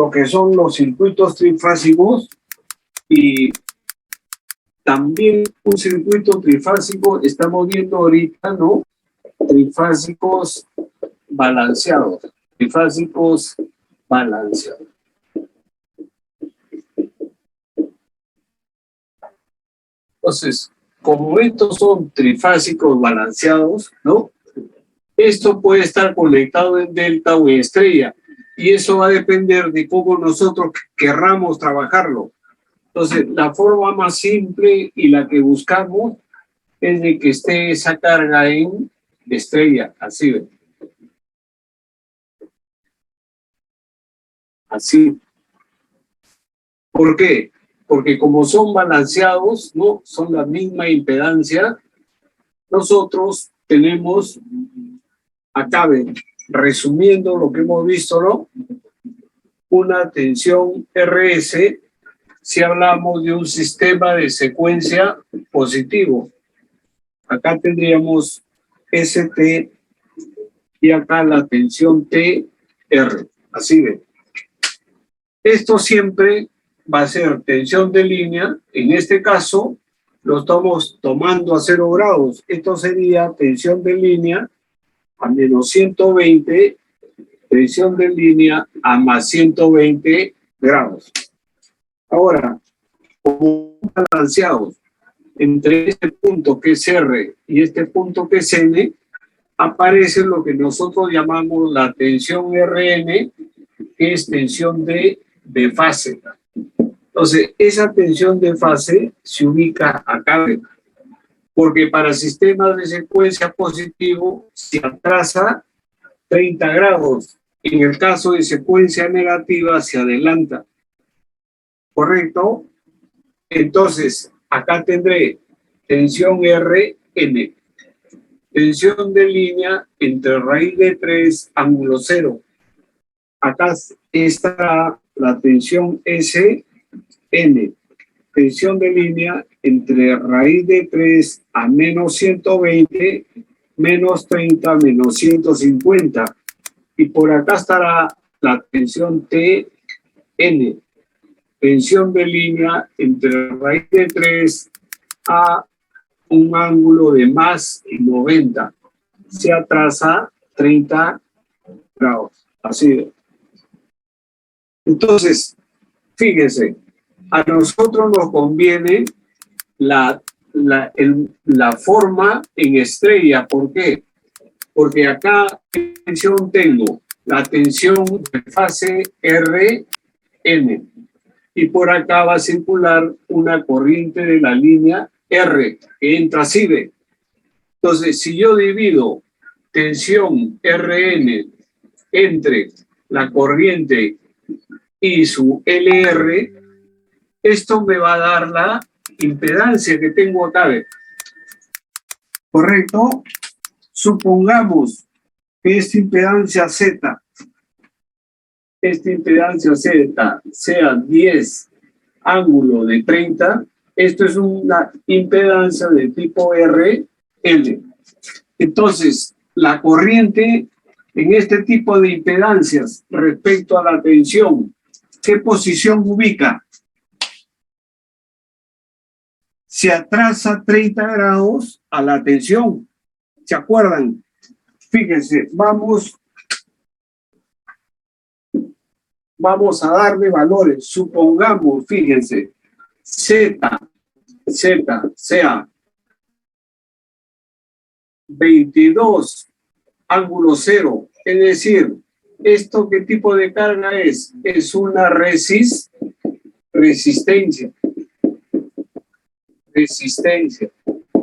lo que son los circuitos trifásicos y también un circuito trifásico, estamos viendo ahorita, ¿no? Trifásicos balanceados. Trifásicos balanceados. Entonces, como estos son trifásicos balanceados, ¿no? Esto puede estar conectado en delta o en estrella, y eso va a depender de cómo nosotros querramos trabajarlo. Entonces, la forma más simple y la que buscamos es de que esté esa carga en estrella, así ve. Así. ¿Por qué? Porque como son balanceados, ¿no? Son la misma impedancia, nosotros tenemos, acá ven, resumiendo lo que hemos visto, ¿no? Una tensión RS si hablamos de un sistema de secuencia positivo. Acá tendríamos ST y acá la tensión TR. Así de. Esto siempre va a ser tensión de línea. En este caso, lo estamos tomando a 0 grados. Esto sería tensión de línea a menos 120, tensión de línea a más 120 grados. Ahora, como balanceados entre este punto que es R y este punto que es N, aparece lo que nosotros llamamos la tensión Rn, que es tensión de fase. Entonces, esa tensión de fase se ubica acá, porque para sistemas de secuencia positivo se atrasa 30 grados. En el caso de secuencia negativa se adelanta. ¿Correcto? Entonces, acá tendré tensión Rn, tensión de línea entre raíz de 3, ángulo 0. Acá está la tensión Sn, tensión de línea entre raíz de 3 a menos 120, menos 30, menos 150. Y por acá estará la tensión Tn, tensión de línea entre raíz de 3 a un ángulo de más 90. Se atrasa 30 grados. Así es. Entonces, fíjense, a nosotros nos conviene la forma en estrella. ¿Por qué? Porque acá, ¿qué tensión tengo? La tensión de fase Rn. Y por acá va a circular una corriente de la línea R, que entra así de. Entonces, si yo divido tensión Rn entre la corriente y su LR, esto me va a dar la impedancia que tengo acá. ¿Correcto? Supongamos que esta impedancia Z, sea 10 ángulo de 30, esto es una impedancia de tipo RL. Entonces, la corriente en este tipo de impedancias respecto a la tensión, ¿qué posición ubica? Se atrasa 30 grados a la tensión. ¿Se acuerdan? Fíjense, vamos a darle valores. Supongamos, fíjense, Z sea 22 ángulo 0. Es decir, ¿esto qué tipo de carga es? Es una resistencia.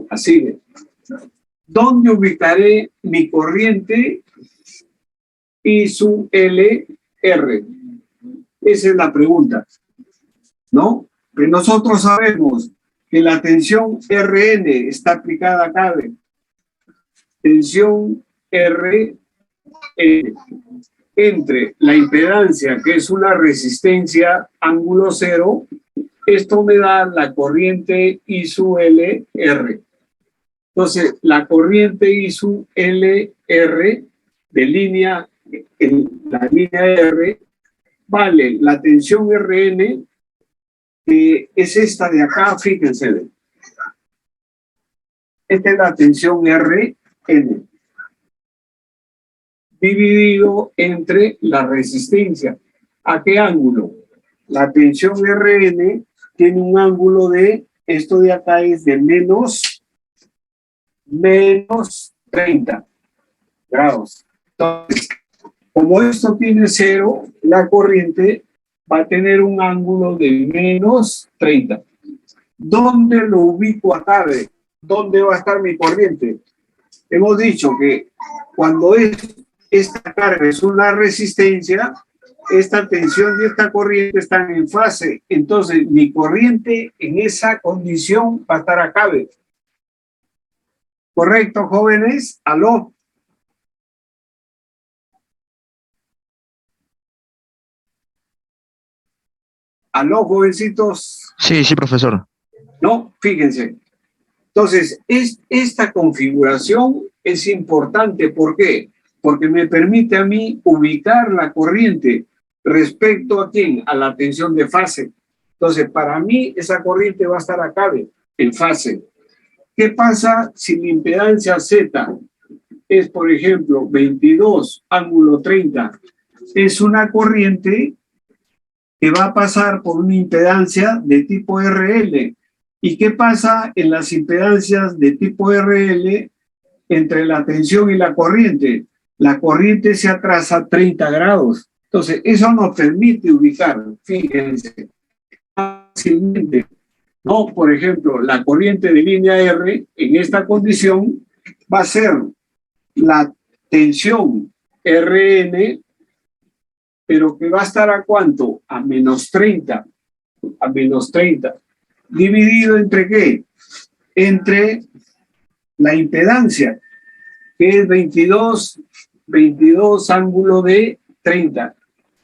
Así de. ¿Dónde ubicaré mi corriente y su LR? Esa es la pregunta, ¿no? Que nosotros sabemos que la tensión Rn está aplicada acá. Tensión Rn entre la impedancia, que es una resistencia ángulo 0, esto me da la corriente y su LR. Entonces, la corriente y su LR de línea, en la línea R, vale la tensión Rn, que es esta de acá, fíjense. Esta es la tensión Rn, dividido entre la resistencia. ¿A qué ángulo? La tensión Rn tiene un ángulo de, esto de acá es de menos 30 grados. Entonces, como esto tiene cero, la corriente va a tener un ángulo de menos 30. ¿Dónde lo ubico acá? ¿Dónde va a estar mi corriente? Hemos dicho que cuando esta carga es una resistencia, esta tensión y esta corriente están en fase. Entonces, mi corriente en esa condición va a estar acá. ¿Correcto, jóvenes? ¿Aló? ¿Aló, jovencitos? Sí, sí, profesor. No, fíjense. Entonces, esta configuración es importante. ¿Por qué? Porque me permite a mí ubicar la corriente respecto a quién, a la tensión de fase. Entonces, para mí, esa corriente va a estar acá, en fase. ¿Qué pasa si mi impedancia Z es, por ejemplo, 22, ángulo 30? Es una corriente que va a pasar por una impedancia de tipo RL. ¿Y qué pasa en las impedancias de tipo RL entre la tensión y la corriente? La corriente se atrasa 30 grados. Entonces, eso nos permite ubicar, fíjense, fácilmente, ¿no? Por ejemplo, la corriente de línea R en esta condición va a ser la tensión Rn, pero que va a estar ¿a cuánto? A menos 30. A menos 30. ¿Dividido entre qué? Entre la impedancia, que es 22 ángulo de 30.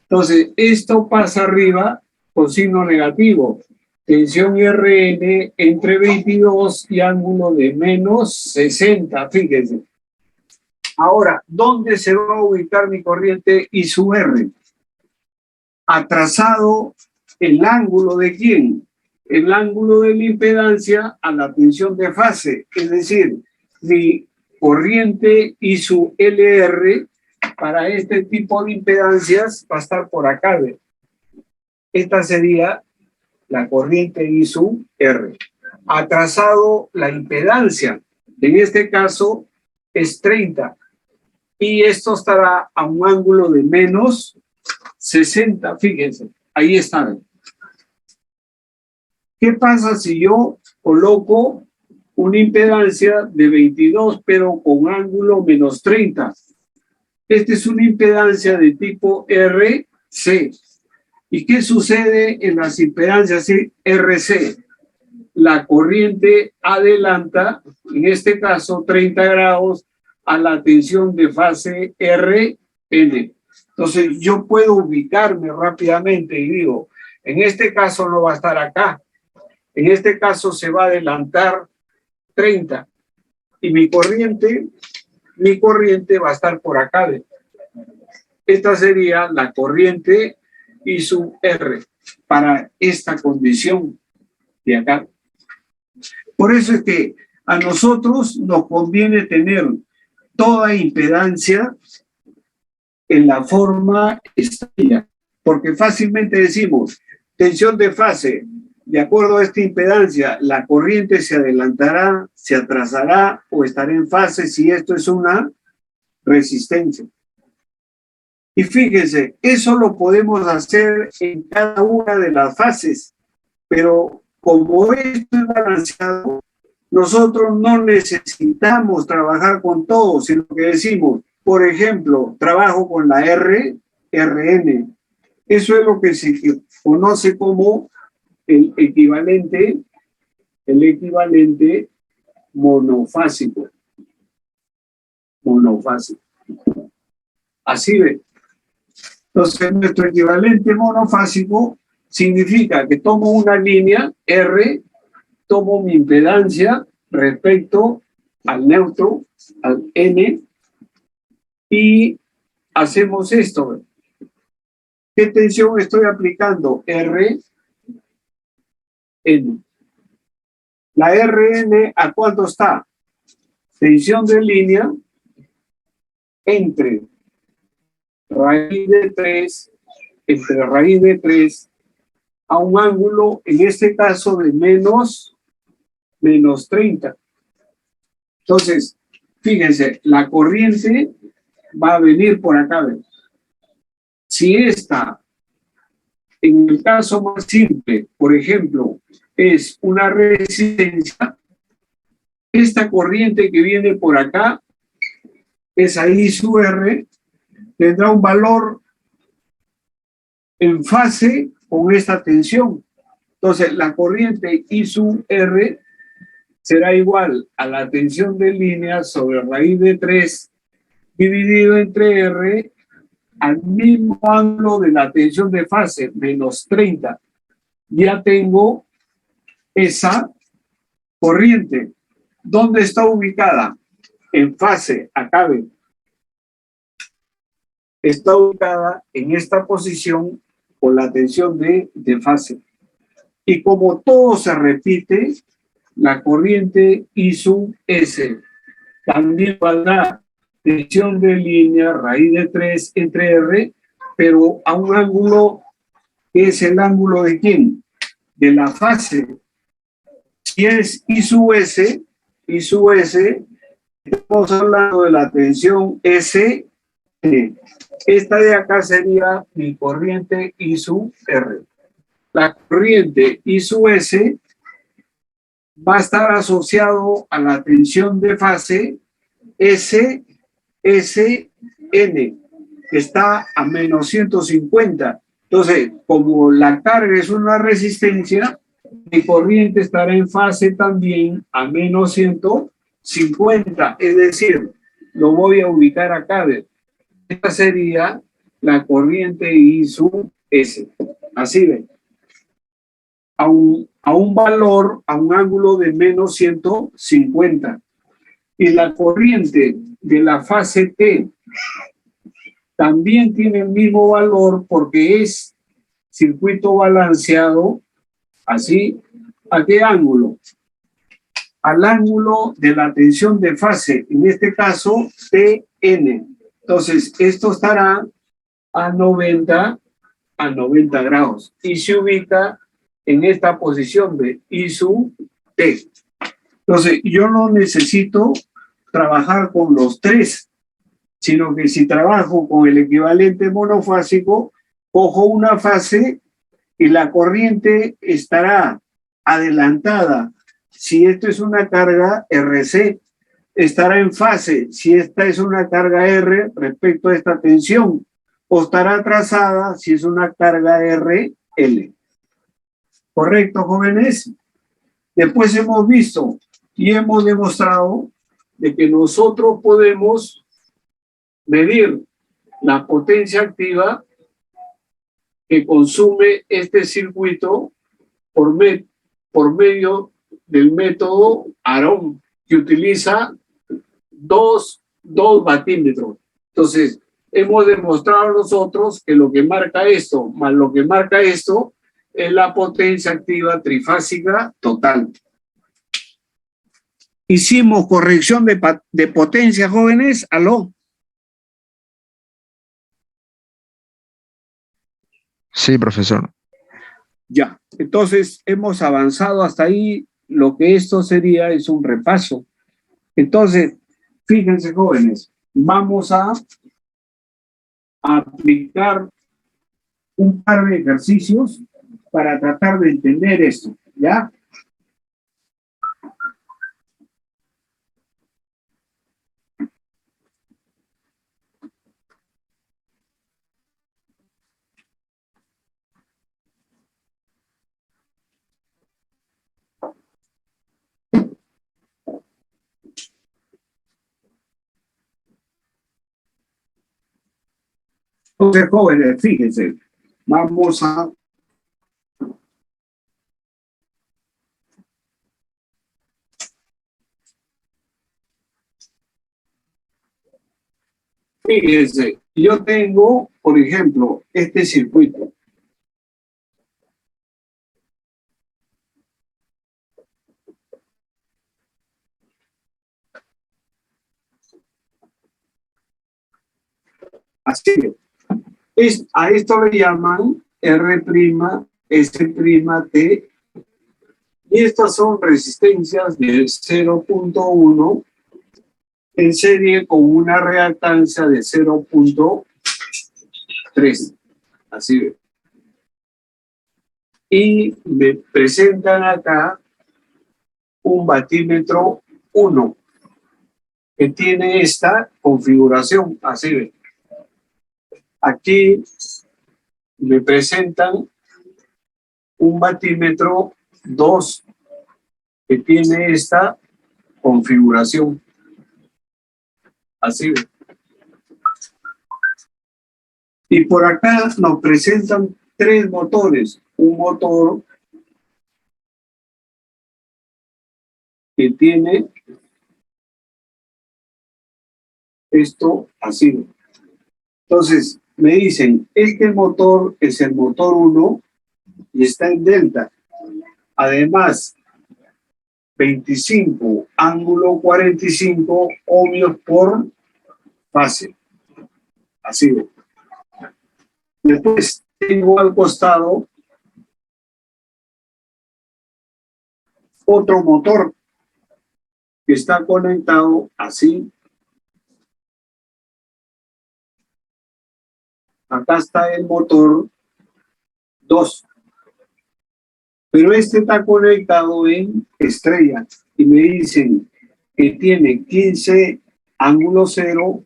Entonces, esto pasa arriba con signo negativo. Tensión Rn entre 22 y ángulo de menos 60, fíjense. Ahora, ¿dónde se va a ubicar mi corriente I sub R? Atrasado el ángulo de quién? El ángulo de la impedancia a la tensión de fase. Es decir, mi corriente I sub LR para este tipo de impedancias va a estar por acá. Esta sería la corriente I sub R. Atrasado la impedancia, en este caso es 30. Y esto estará a un ángulo de menos 60, fíjense, ahí está. ¿Qué pasa si yo coloco una impedancia de 22, pero con ángulo menos 30? Esta es una impedancia de tipo RC. ¿Y qué sucede en las impedancias RC? La corriente adelanta, en este caso 30 grados, a la tensión de fase RN. Entonces yo puedo ubicarme rápidamente y digo, en este caso no va a estar acá, en este caso se va a adelantar 30 y mi corriente va a estar por acá. Esta sería la corriente I sub R para esta condición de acá. Por eso es que a nosotros nos conviene tener toda impedancia en la forma estrella, porque fácilmente decimos tensión de fase, de acuerdo a esta impedancia, la corriente se adelantará, se atrasará o estará en fase si esto es una resistencia. Y fíjense, eso lo podemos hacer en cada una de las fases, pero como esto es balanceado, nosotros no necesitamos trabajar con todo, sino que decimos, por ejemplo, trabajo con la RN. Eso es lo que se conoce como el equivalente monofásico. Monofásico. Así ve. Entonces, nuestro equivalente monofásico significa que tomo una línea R, tomo mi impedancia respecto al neutro, al N, y hacemos esto. ¿Qué tensión estoy aplicando? RN. La RN, ¿a cuánto está? Tensión de línea entre raíz de 3, entre raíz de 3 a un ángulo, en este caso de menos 30. Entonces, fíjense, la corriente va a venir por acá. ¿Ven? Si esta, en el caso más simple, por ejemplo, es una resistencia, esta corriente que viene por acá, esa I sub R, tendrá un valor en fase con esta tensión. Entonces, la corriente I sub R será igual a la tensión de línea sobre raíz de 3 dividido entre R al mismo ángulo de la tensión de fase, menos 30. Ya tengo esa corriente. ¿Dónde está ubicada? En fase, acá ven. Está ubicada en esta posición con la tensión de fase. Y como todo se repite, la corriente I sub S también valdrá tensión de línea raíz de 3 entre R, pero a un ángulo que es el ángulo de ¿quién? De la fase. Si es I sub S, estamos hablando de la tensión S. Esta de acá sería mi corriente I sub R. La corriente I sub S va a estar asociado a la tensión de fase SN, que está a menos 150. Entonces, como la carga es una resistencia, mi corriente estará en fase también a menos 150. Es decir, lo voy a ubicar acá. Esta sería la corriente I sub S. Así ven. A un valor, a un ángulo de menos 150. Y la corriente de la fase T también tiene el mismo valor porque es circuito balanceado, así, ¿a qué ángulo? Al ángulo de la tensión de fase, en este caso TN. Entonces, esto estará a 90 grados y se ubica en esta posición de I sub T. Entonces, yo no necesito trabajar con los tres, sino que si trabajo con el equivalente monofásico, cojo una fase y la corriente estará adelantada. Si esto es una carga RC, estará en fase. Si esta es una carga R respecto a esta tensión, o estará atrasada si es una carga RL. ¿Correcto, jóvenes? Después hemos visto y hemos demostrado de que nosotros podemos medir la potencia activa que consume este circuito por medio del método Aron, que utiliza dos batímetros. Entonces, hemos demostrado nosotros que lo que marca esto más lo que marca esto es la potencia activa trifásica total. Hicimos corrección de potencia, jóvenes. ¿Aló? Sí, profesor. Ya, entonces hemos avanzado hasta ahí. Lo que esto sería es un repaso. Entonces, fíjense, jóvenes, vamos a aplicar un par de ejercicios para tratar de entender esto, ¿ya? Entonces, jóvenes, fíjense, vamos a... Fíjense, Yo tengo, por ejemplo, este circuito. Así a esto le llaman R', S', y estas son resistencias de 0.1 en serie con una reactancia de 0.3. Así ve. Y me presentan acá un batímetro 1 que tiene esta configuración. Así ve. Aquí me presentan un batímetro 2 que tiene esta configuración. Así ve. Y por acá nos presentan 3 motores. Un motor que tiene esto así ve. Entonces, me dicen, este motor es el motor 1 y está en delta. Además, 25, ángulo 45 ohmios por fase. Así ve. Después tengo al costado otro motor que está conectado así. Acá está el motor 2. Pero este está conectado en estrella y me dicen que tiene 15 ángulo 0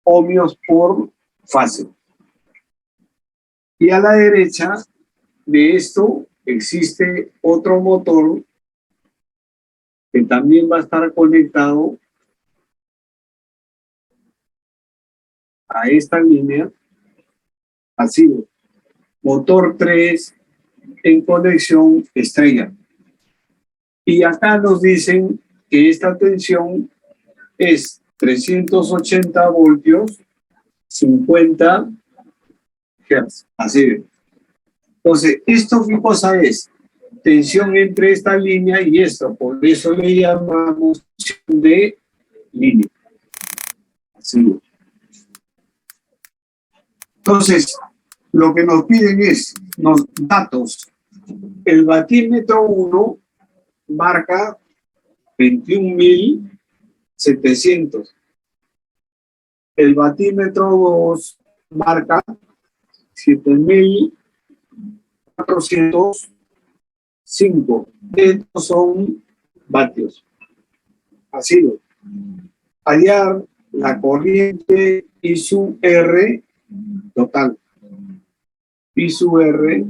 ohmios por fase. Y a la derecha de esto existe otro motor que también va a estar conectado a esta línea. Así, motor 3 en conexión estrella. Y acá nos dicen que esta tensión es 380 voltios, 50 Hz. Así es. Entonces, ¿esto qué cosa es? Tensión entre esta línea y esta. Por eso le llamamos tensión de línea. Así es. Entonces, lo que nos piden es los datos. El batímetro 1 marca 21.700. El batímetro 2 marca 7.405. Estos son vatios. Así es. Hallar la corriente y su R total. Y su R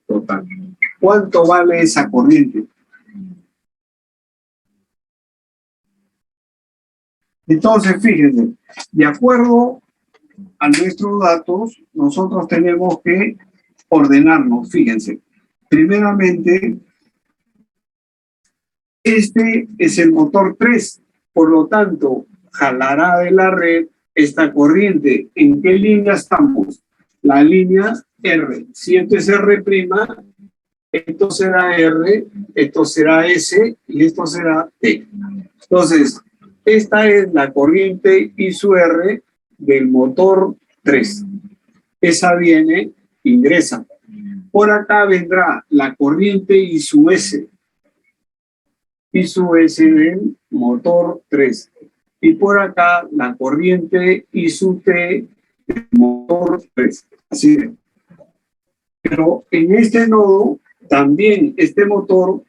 total. ¿Cuánto vale esa corriente? Entonces, fíjense, de acuerdo a nuestros datos, nosotros tenemos que ordenarnos. Fíjense, primeramente, este es el motor 3, por lo tanto, jalará de la red esta corriente. ¿En qué línea estamos? La línea R. Si esto es R', esto será R, esto será S y esto será T. Entonces, esta es la corriente I sub R del motor 3. Esa viene, ingresa. Por acá vendrá la corriente I sub S. I sub S del motor 3. Y por acá la corriente I sub T del motor 3. Así es. Pero en este nodo, también este motor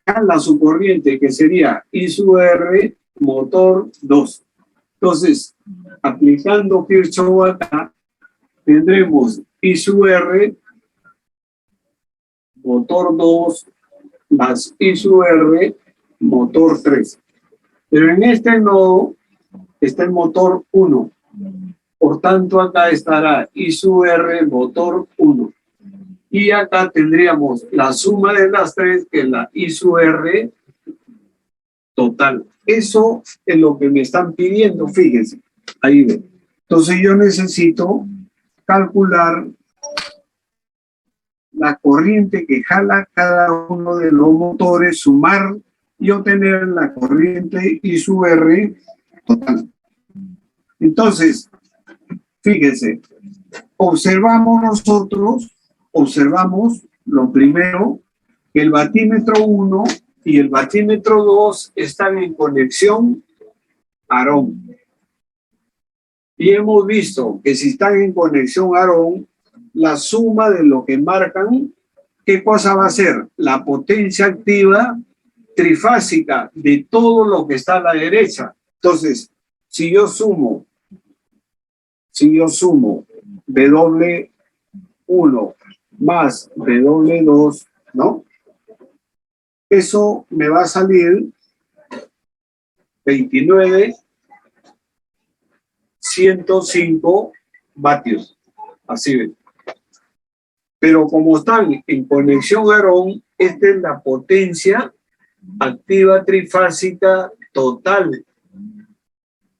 jala su corriente, que sería I sub R motor 2. Entonces, aplicando Kirchhoff acá, tendremos I sub R motor 2 más I sub R motor 3. Pero en este nodo está el motor 1. Por tanto, acá estará I sub R motor 1. Y acá tendríamos la suma de las tres, que es la I sub R total. Eso es lo que me están pidiendo, fíjense. Ahí ve. Entonces yo necesito calcular la corriente que jala cada uno de los motores, sumar y obtener la corriente I sub R total. Entonces, fíjense, observamos lo primero, que el batímetro 1 y el batímetro 2 están en conexión Aarón. Y hemos visto que si están en conexión Aarón, la suma de lo que marcan, ¿qué cosa va a ser? La potencia activa trifásica de todo lo que está a la derecha. Entonces, si yo sumo W1 más W2, ¿no? Eso me va a salir 29,105 vatios. Así ven. Pero como están en conexión Aarón, esta es la potencia activa trifásica total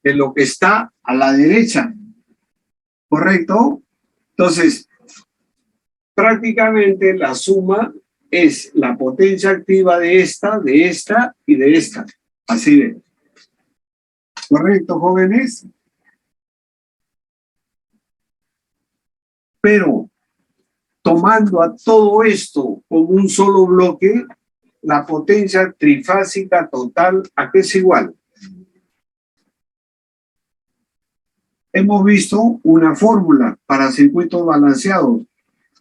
de lo que está a la derecha. ¿Correcto? Entonces, prácticamente la suma es la potencia activa de esta y de esta. Así de. ¿Correcto, jóvenes? Pero, tomando a todo esto como un solo bloque, la potencia trifásica total, ¿a qué es igual? Hemos visto una fórmula para circuitos balanceados,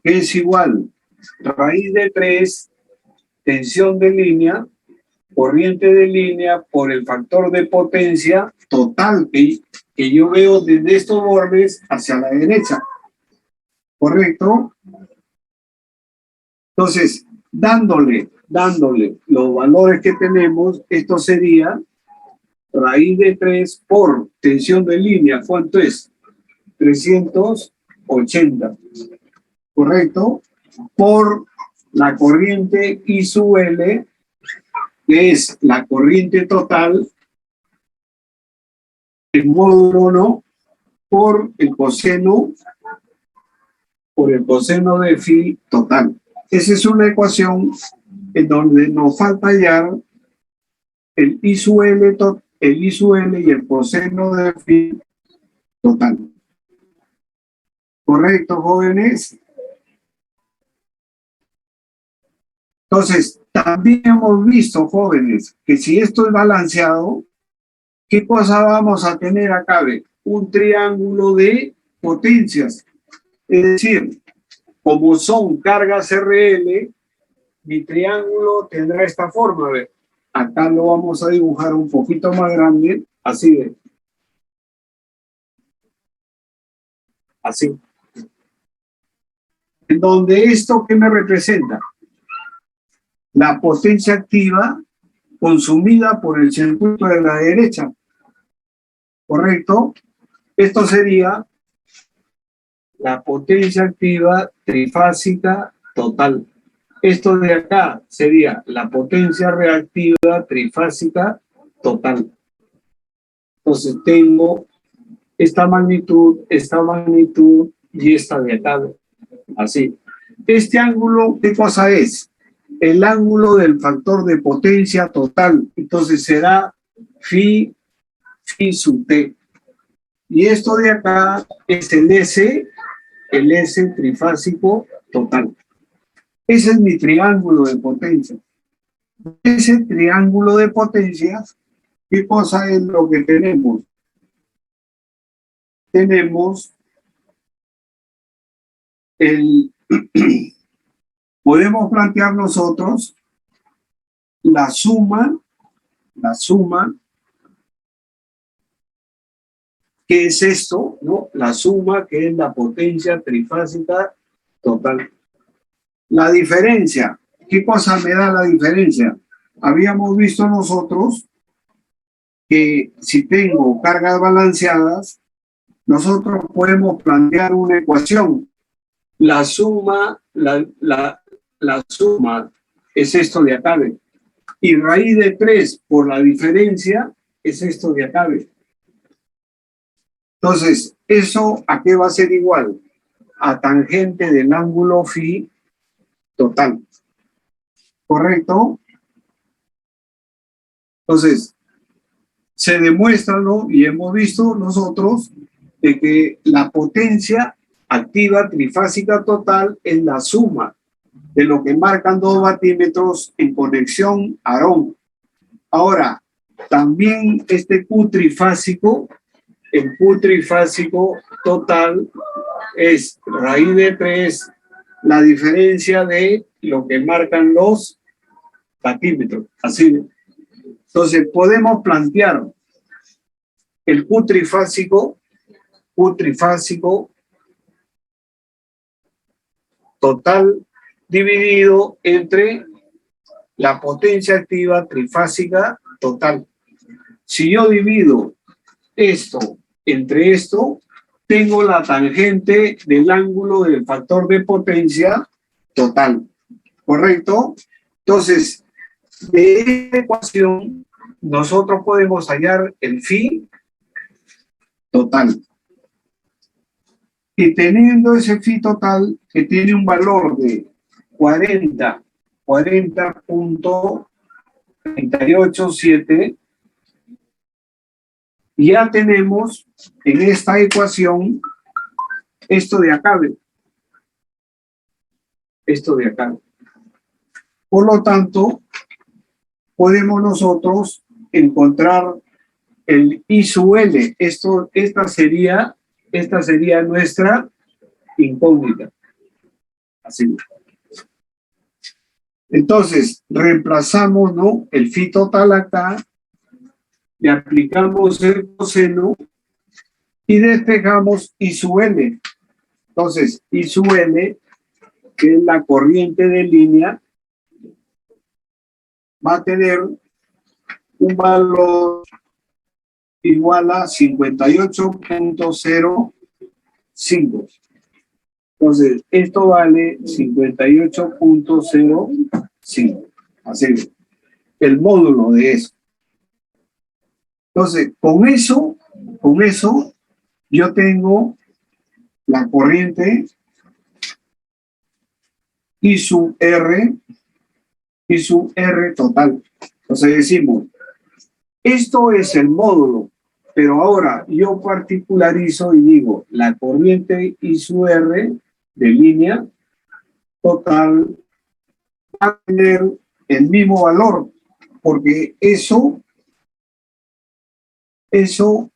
que es igual raíz de 3, tensión de línea, corriente de línea por el factor de potencia total que yo veo desde estos bordes hacia la derecha. ¿Correcto? Entonces, dándole los valores que tenemos, esto sería raíz de 3 por tensión de línea. ¿Cuánto es? 380. ¿Correcto? Por la corriente I sub L, que es la corriente total, el módulo 1 por el coseno de phi total. Esa es una ecuación en donde nos falta hallar el I sub L y el coseno de phi total. ¿Correcto, jóvenes? Entonces, también hemos visto, jóvenes, que si esto es balanceado, ¿qué cosa vamos a tener acá? Un triángulo de potencias. Es decir, como son cargas RL, mi triángulo tendrá esta forma. Acá lo vamos a dibujar un poquito más grande, así de. Así. En donde esto, ¿qué me representa? La potencia activa consumida por el circuito de la derecha. ¿Correcto? Esto sería la potencia activa trifásica total. Esto de acá sería la potencia reactiva trifásica total. Entonces tengo esta magnitud y esta de acá. Así. Este ángulo, ¿qué cosa es? El ángulo del factor de potencia total. Entonces será phi sub t. Y esto de acá es el S trifásico total. Ese es mi triángulo de potencia. Ese triángulo de potencias, ¿qué cosa es lo que tenemos? Tenemos podemos plantear nosotros la suma, ¿qué es esto? ¿No? La suma, que es la potencia trifásica total. La diferencia, ¿qué cosa me da la diferencia? Habíamos visto nosotros que si tengo cargas balanceadas, nosotros podemos plantear una ecuación. La suma es esto de acá. Y raíz de 3 por la diferencia es esto de acá. Entonces, ¿eso a qué va a ser igual? A tangente del ángulo phi total. ¿Correcto? Entonces, se demuestra, ¿no? Y hemos visto nosotros de que la potencia activa trifásica total es la suma de lo que marcan dos batímetros en conexión Aarón. Ahora, también este Q trifásico, el Q trifásico total es raíz de 3, la diferencia de lo que marcan los batímetros. Así. Entonces, podemos plantear el Q trifásico total dividido entre la potencia activa trifásica total. Si yo divido esto entre esto, tengo la tangente del ángulo del factor de potencia total. ¿Correcto? Entonces, de esta ecuación, nosotros podemos hallar el phi total. Y teniendo ese phi total, que tiene un valor de 40.387, ya tenemos en esta ecuación esto de acá. Esto de acá. Por lo tanto, podemos nosotros encontrar el I sub L. Esta sería nuestra incógnita. Así. Entonces, reemplazamos, ¿no?, el phi total acá, le aplicamos el coseno y despejamos I sub L. Entonces, I sub L, que es la corriente de línea, va a tener un valor igual a 58.05. Entonces, esto vale 58.05. Así es, el módulo de eso. Entonces, con eso, yo tengo la corriente I sub R total. Entonces decimos, esto es el módulo, pero ahora yo particularizo y digo, la corriente I sub R de línea total va a tener el mismo valor, porque esto es un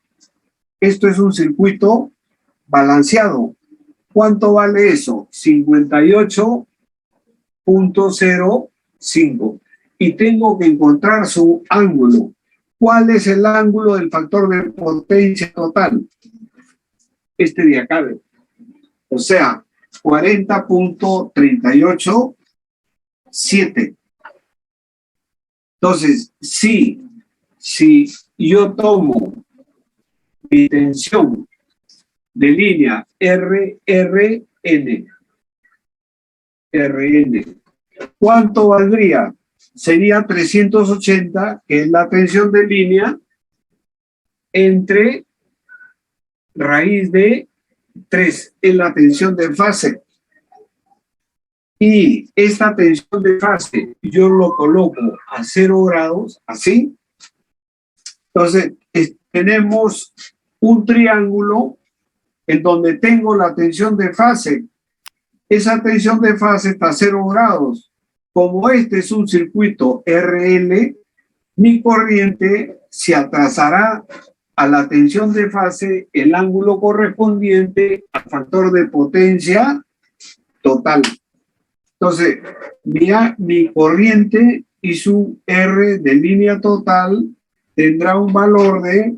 circuito balanceado. ¿Cuánto vale eso? 58.05. Y tengo que encontrar su ángulo. ¿Cuál es el ángulo del factor de potencia total? Este de acá. O sea, 40.387. Entonces, si yo tomo mi tensión de línea RN, ¿cuánto valdría? Sería 380, que es la tensión de línea, entre raíz de 3, es la tensión de fase. Y esta tensión de fase yo lo coloco a 0 grados, así. Entonces, tenemos un triángulo en donde tengo la tensión de fase. Esa tensión de fase está a 0 grados. Como este es un circuito RL, mi corriente se atrasará a la tensión de fase el ángulo correspondiente al factor de potencia total. Entonces, mi corriente I sub R de línea total tendrá un valor de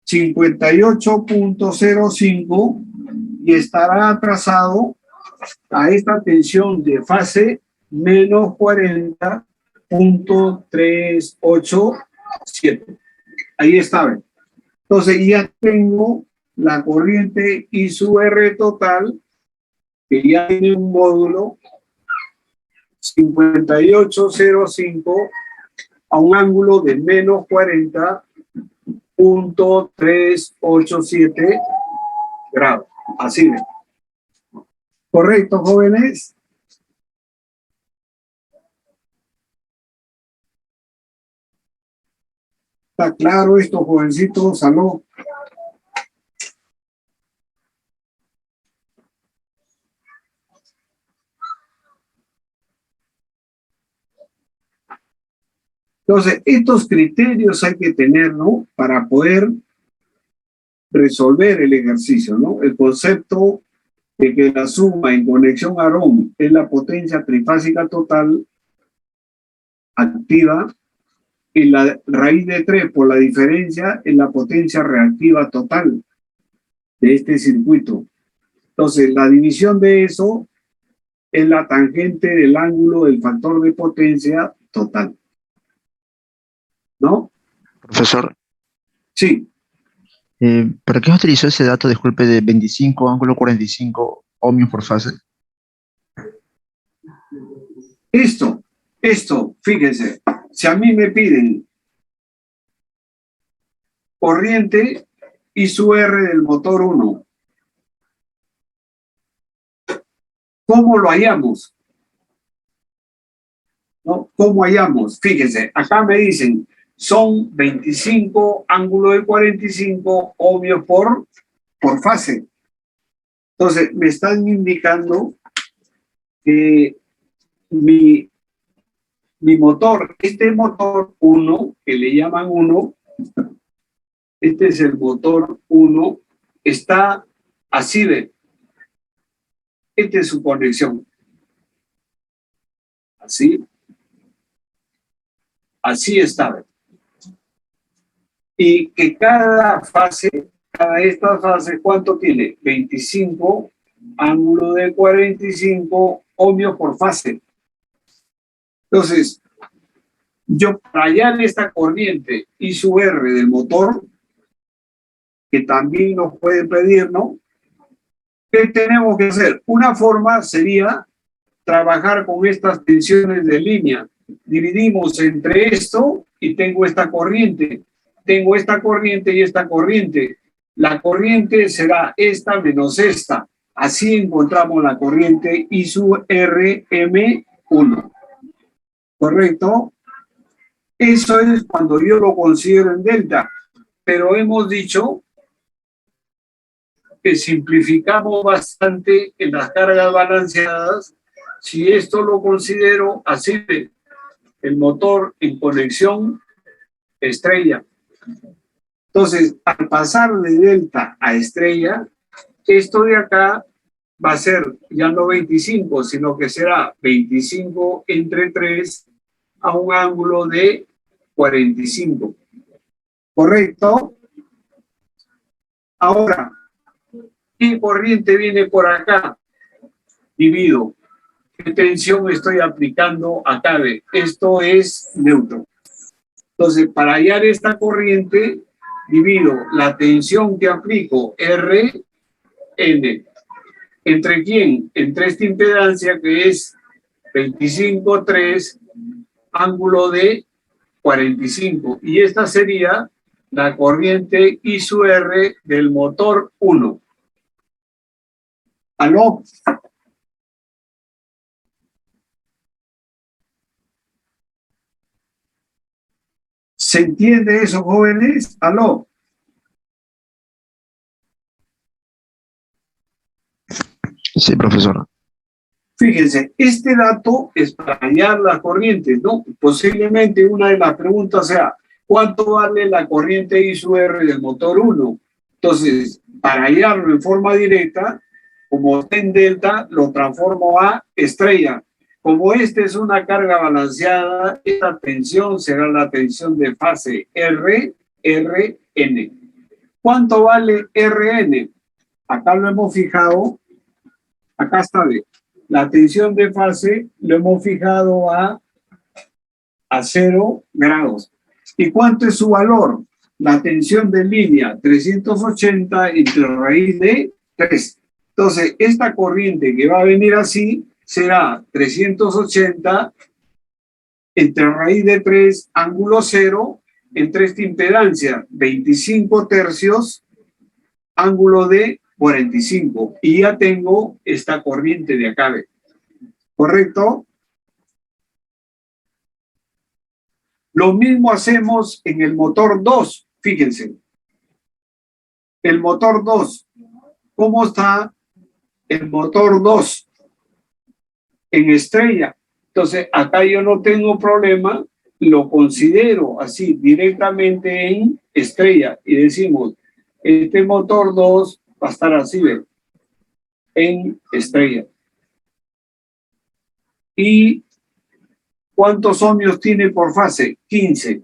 58.05 y estará atrasado a esta tensión de fase menos 40.387. Ahí está. ¿Ven? Entonces ya tengo la corriente I sub R total, que ya tiene un módulo 58.05 a un ángulo de menos 40.387. .387 grados. Así ven. ¿Correcto, jóvenes? ¿Está claro esto, jovencitos? ¿Aló? Entonces, estos criterios hay que tener, ¿no? Para poder resolver el ejercicio, ¿no? El concepto de que la suma en conexión Aarón es la potencia trifásica total activa y la raíz de 3 por la diferencia es la potencia reactiva total de este circuito. Entonces, la división de eso es la tangente del ángulo del factor de potencia total. ¿No? Profesor, Sí. ¿para qué utilizó ese dato, disculpe, de 25 ángulo 45 ohmios por fase? Esto, fíjense, si a mí me piden corriente I sub R del motor 1, ¿cómo lo hallamos? ¿No? ¿Cómo hallamos? Fíjense, acá me dicen, son 25 ángulo de 45 ohmios por fase. Entonces, me están indicando que mi motor, este motor 1, que le llaman 1, este es el motor 1, está así de, esta es su conexión. Así está. Y que cada esta fase, ¿cuánto tiene? 25 ángulo de 45 ohmios por fase. Entonces, yo para hallar esta corriente I sub R del motor, que también nos pueden pedir, ¿no? ¿Qué tenemos que hacer? Una forma sería trabajar con estas tensiones de línea. Dividimos entre esto y tengo esta corriente. Tengo esta corriente y esta corriente. La corriente será esta menos esta. Así encontramos la corriente I sub RM1. ¿Correcto? Eso es cuando yo lo considero en delta. Pero hemos dicho que simplificamos bastante en las cargas balanceadas si esto lo considero así, el motor en conexión estrella. Entonces, al pasar de delta a estrella, esto de acá va a ser ya no 25, sino que será 25 entre 3 a un ángulo de 45. ¿Correcto? Ahora, ¿qué corriente viene por acá? Divido. ¿Qué tensión estoy aplicando acá? Esto es neutro. Entonces, para hallar esta corriente, divido la tensión que aplico, Rn, ¿entre quién? Entre esta impedancia que es 25,3, ángulo de 45. Y esta sería la corriente I sub R del motor 1. ¿Aló? ¿Se entiende eso, jóvenes? ¿Aló? Sí, profesor. Fíjense, este dato es para hallar las corrientes, ¿no? Posiblemente una de las preguntas sea, ¿cuánto vale la corriente I sub R del motor 1? Entonces, para hallarlo en forma directa, como está en delta, lo transformo a estrella. Como esta es una carga balanceada, esta tensión será la tensión de fase R, Rn. ¿Cuánto vale Rn? Acá lo hemos fijado, acá está, la tensión de fase lo hemos fijado a 0 grados. ¿Y cuánto es su valor? La tensión de línea, 380 entre raíz de 3. Entonces, esta corriente que va a venir así será 380 entre raíz de 3, ángulo 0, entre esta impedancia, 25 tercios, ángulo de 45. Y ya tengo esta corriente de acá, ¿correcto? Lo mismo hacemos en el motor 2, fíjense. El motor 2, ¿cómo está el motor 2? En estrella. Entonces, acá yo no tengo problema, lo considero así directamente en estrella y decimos, este motor 2 va a estar así, ¿ve? En estrella. ¿Y cuántos ohmios tiene por fase? 15.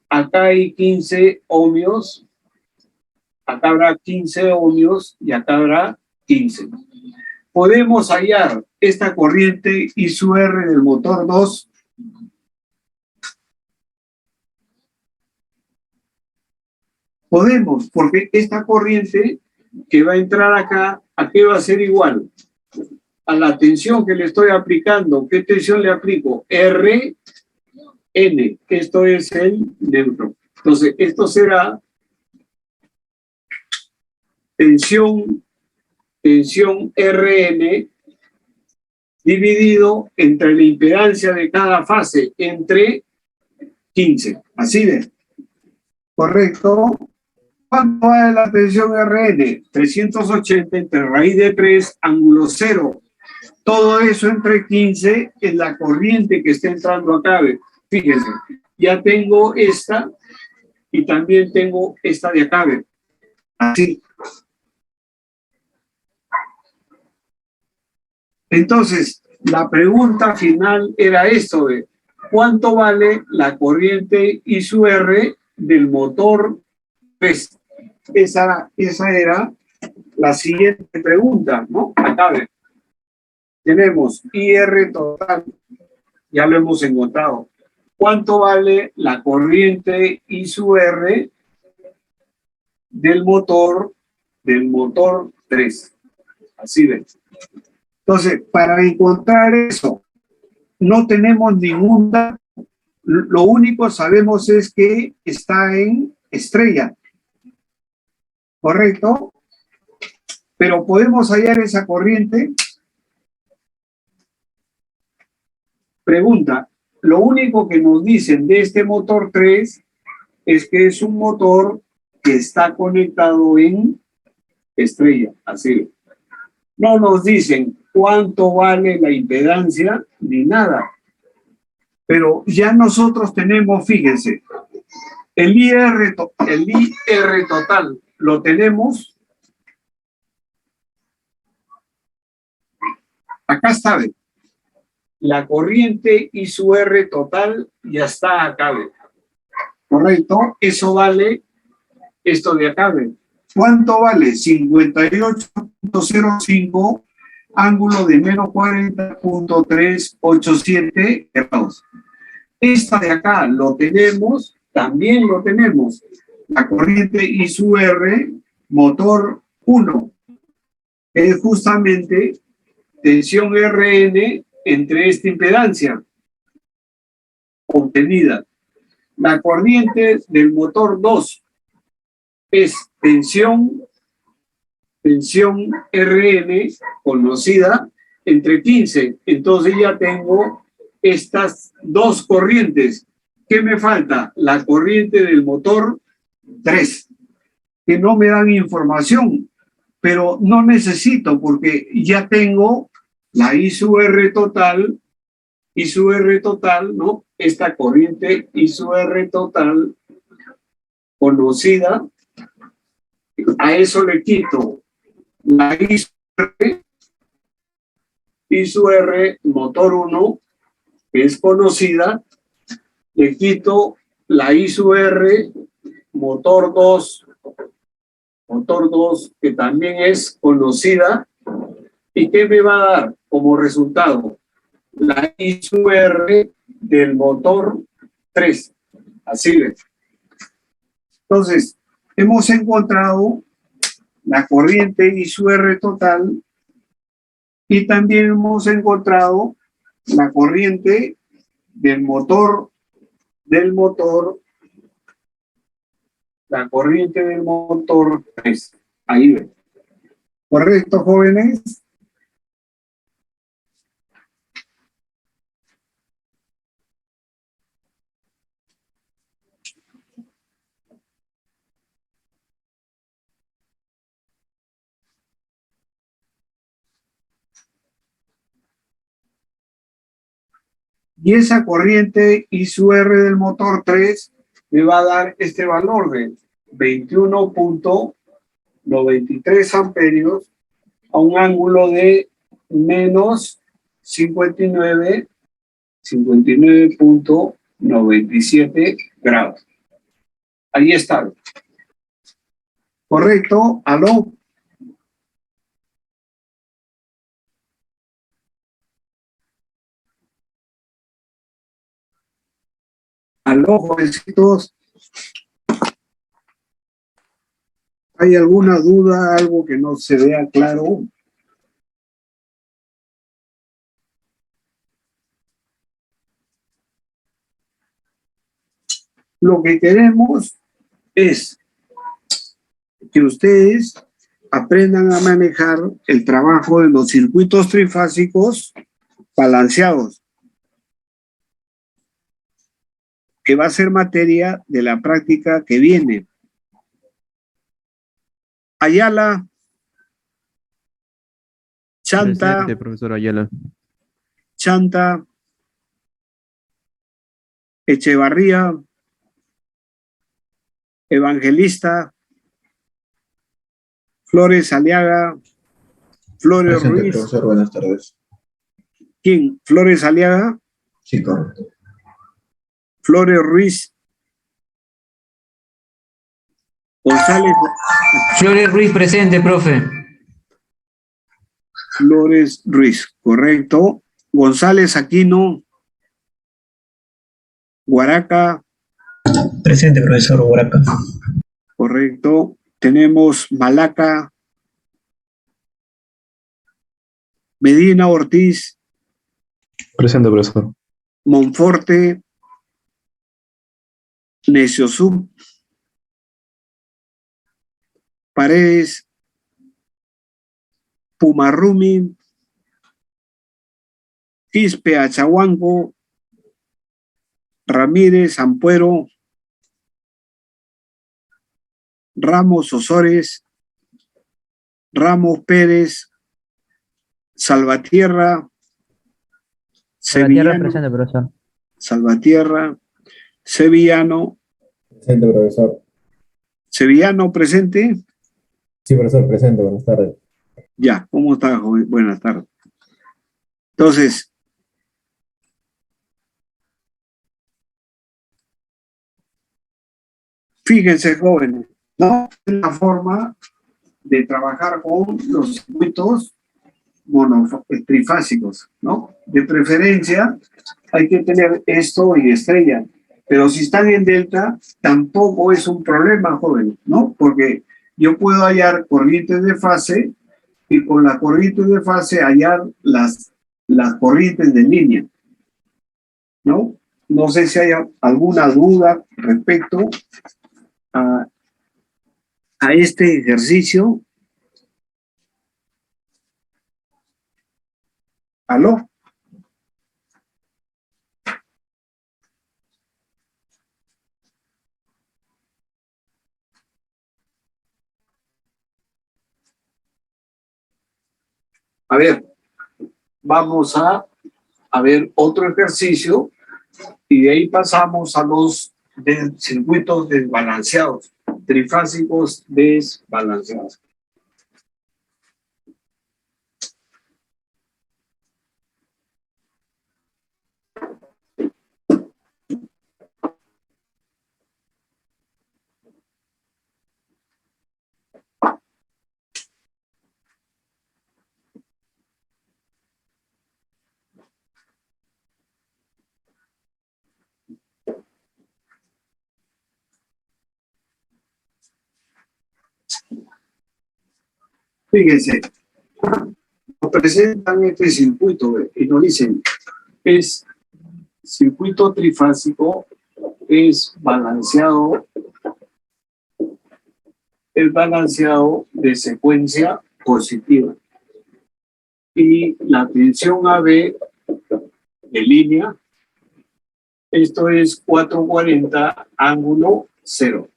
Acá hay 15 ohmios, acá habrá 15 ohmios y acá habrá 15. Podemos hallar esta corriente I sub R del motor 2. Podemos, porque esta corriente que va a entrar acá, ¿a qué va a ser igual? A la tensión que le estoy aplicando. ¿Qué tensión le aplico? Rn. Esto es el neutro. Entonces, esto será tensión Rn dividido entre la impedancia de cada fase, entre 15. Así de. ¿Correcto? ¿Cuánto va la tensión Rn? 380 entre raíz de 3, ángulo 0. Todo eso entre 15 es la corriente que está entrando acá. Fíjense, ya tengo esta y también tengo esta de acá. Así. Entonces, la pregunta final era esto de ¿cuánto vale la corriente I sub R del motor 3? Esa era la siguiente pregunta, ¿no? Acá tenemos IR total, ya lo hemos encontrado. ¿Cuánto vale la corriente I sub R del motor 3? Así ves. Entonces, para encontrar eso, no tenemos ningún dato. Lo único que sabemos es que está en estrella. ¿Correcto? Pero podemos hallar esa corriente. Pregunta, lo único que nos dicen de este motor 3 es que es un motor que está conectado en estrella. Así. No nos dicen cuánto vale la impedancia ni nada. Pero ya nosotros tenemos, fíjense, el IR total lo tenemos. Acá está, ¿ve? La corriente I sub R total ya está acá, ¿ve? ¿Correcto? Eso vale esto de acá, ¿ve? ¿Cuánto vale? 58.05, ángulo de menos 40.387 grados. Esta de acá lo tenemos, también lo tenemos. La corriente I sub R, motor 1, es justamente tensión Rn entre esta impedancia obtenida. La corriente del motor 2 es tensión Rn conocida entre 15. Entonces ya tengo estas dos corrientes. ¿Qué me falta? La corriente del motor 3, que no me dan información, pero no necesito porque ya tengo la I sub R total, ¿no? Esta corriente I sub R total conocida, a eso le quito la I sub R motor 1, que es conocida, le quito la I sub R motor 2, que también es conocida. ¿Y qué me va a dar como resultado? La I sub R del motor 3. Así ves. Entonces, hemos encontrado la corriente I sub R total y también hemos encontrado la corriente del motor la corriente del motor 3. Ahí ven. ¿Correcto, jóvenes? Y esa corriente I sub R del motor 3 me va a dar este valor de 21.93 amperios a un ángulo de menos 59.97 grados. Ahí está. ¿Correcto? ¿Aló? ¿Aló, jovencitos? ¿Hay alguna duda, algo que no se vea claro? Lo que queremos es que ustedes aprendan a manejar el trabajo de los circuitos trifásicos balanceados, que va a ser materia de la práctica que viene. Ayala, Chanta, Presente, profesor Ayala. Chanta, Echevarría, Evangelista, Flores Aliaga, Flores Presente, Ruiz. profesor, buenas tardes. ¿Quién? ¿Flores Aliaga? Sí, correcto. Flores Ruiz. González. Flores Ruiz presente, profe. Flores Ruiz, correcto. González Aquino. Guaraca. Presente, profesor Huaraca. Correcto. Tenemos Malaca. Medina Ortiz. Presente, profesor. Monforte. Neciosub. Paredes. Pumarrumi. Quispe Achahuanco. Ramírez Ampuero. Ramos Osores. Ramos Pérez. Salvatierra. Salvatierra Sevillano. presente, profesor. Salvatierra. Sevillano. Presente, profesor. Sevillano presente. Sí, profesor, presente, buenas tardes. Ya, ¿cómo está, joven? Buenas tardes. Entonces, fíjense, jóvenes, ¿no? Es la forma de trabajar con los circuitos trifásicos, ¿no? De preferencia, hay que tener esto y estrella, pero si están en delta, tampoco es un problema, jóvenes, ¿no? Porque yo puedo hallar corrientes de fase y con las corrientes de fase hallar las corrientes de línea, ¿no? No sé si hay alguna duda respecto a este ejercicio. ¿Aló? A ver, vamos a ver otro ejercicio y de ahí pasamos a los circuitos desbalanceados, trifásicos desbalanceados. Fíjense, nos presentan este circuito y nos dicen, es circuito trifásico, es balanceado el balanceado de secuencia positiva. Y la tensión AB de línea, esto es 440 ángulo 0.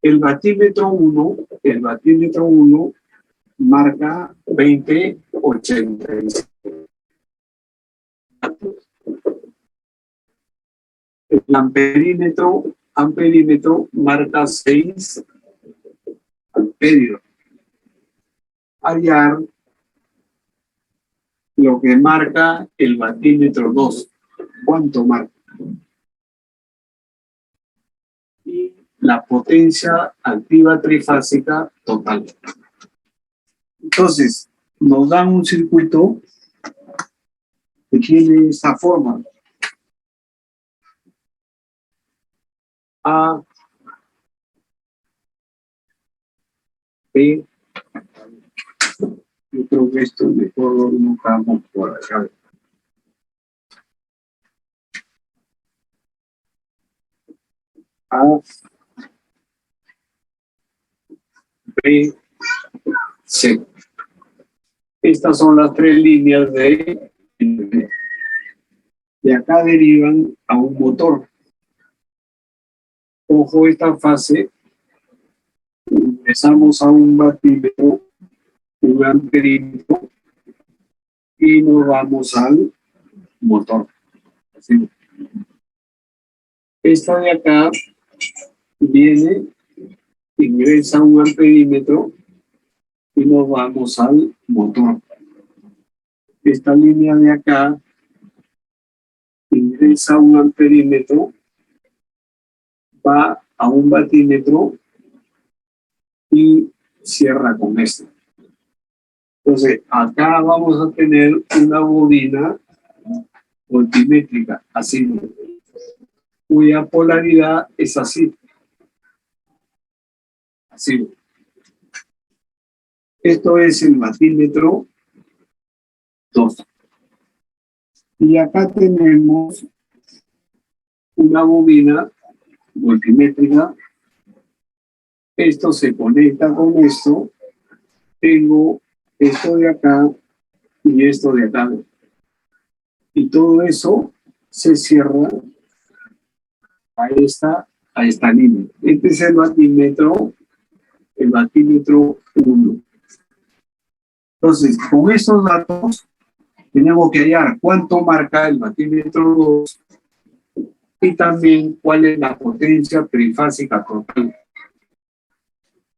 El batímetro 1 marca 2085. El amperímetro marca 6 amperios. Hallar lo que marca el batímetro 2. ¿Cuánto marca? Y la potencia activa trifásica total. Entonces, nos dan un circuito que tiene esta forma. A, B. Yo creo que esto mejor lo notamos por acá. A, B, C. Estas son las tres líneas de acá derivan a un motor. Ojo esta fase, empezamos a un batímetro, un amperímetro y nos vamos al motor. Así. Esta de acá viene, ingresa a un amperímetro y nos vamos al motor. Esta línea de acá ingresa a un amperímetro, va a un batímetro y cierra con esto. Entonces, acá vamos a tener una bobina multimétrica, así, cuya polaridad es así. Así. Esto es el batímetro 2. Y acá tenemos una bobina multimétrica. Esto se conecta con esto. Tengo esto de acá y esto de acá. Y todo eso se cierra a esta línea. Este es el batímetro 1. Entonces, con estos datos tenemos que hallar cuánto marca el batímetro 2 y también cuál es la potencia trifásica total.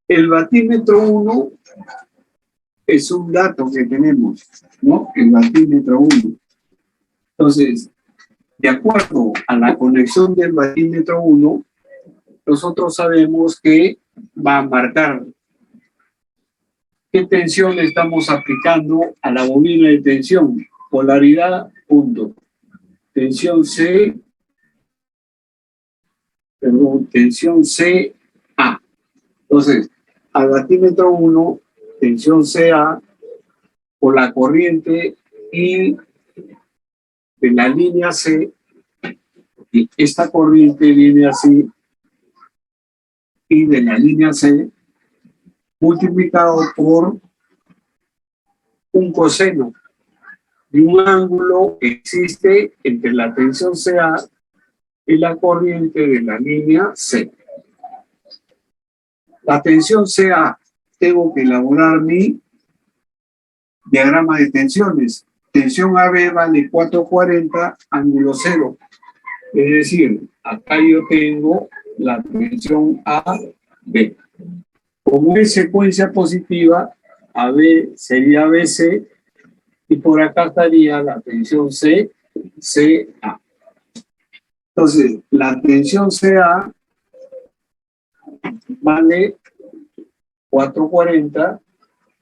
El batímetro 1 es un dato que tenemos, ¿no? El batímetro 1. Entonces, de acuerdo a la conexión del batímetro 1, nosotros sabemos que va a marcar qué tensión le estamos aplicando a la bobina de tensión. Polaridad, punto. Tensión C, tensión CA. Entonces, al batímetro 1, tensión CA, por la corriente y de la línea C, y esta corriente viene así, y de la línea C, multiplicado por un coseno de un ángulo que existe entre la tensión CA y la corriente de la línea C. La tensión CA, tengo que elaborar mi diagrama de tensiones. Tensión AB vale 440 ángulo 0. Es decir, acá yo tengo la tensión AB. Como es secuencia positiva, AB sería BC y por acá estaría la tensión CA. Entonces, la tensión CA vale 440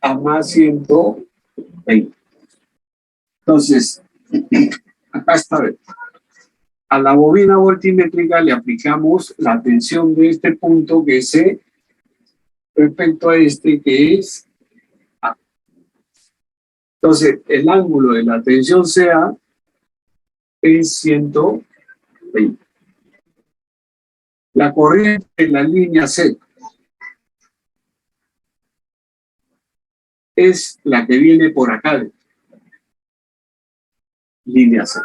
a más 120. Entonces, acá está. A la bobina voltimétrica le aplicamos la tensión de este punto que es C respecto a este que es A. Entonces, el ángulo de la tensión CA es 120 20. La corriente en la línea C es la que viene por acá, línea C.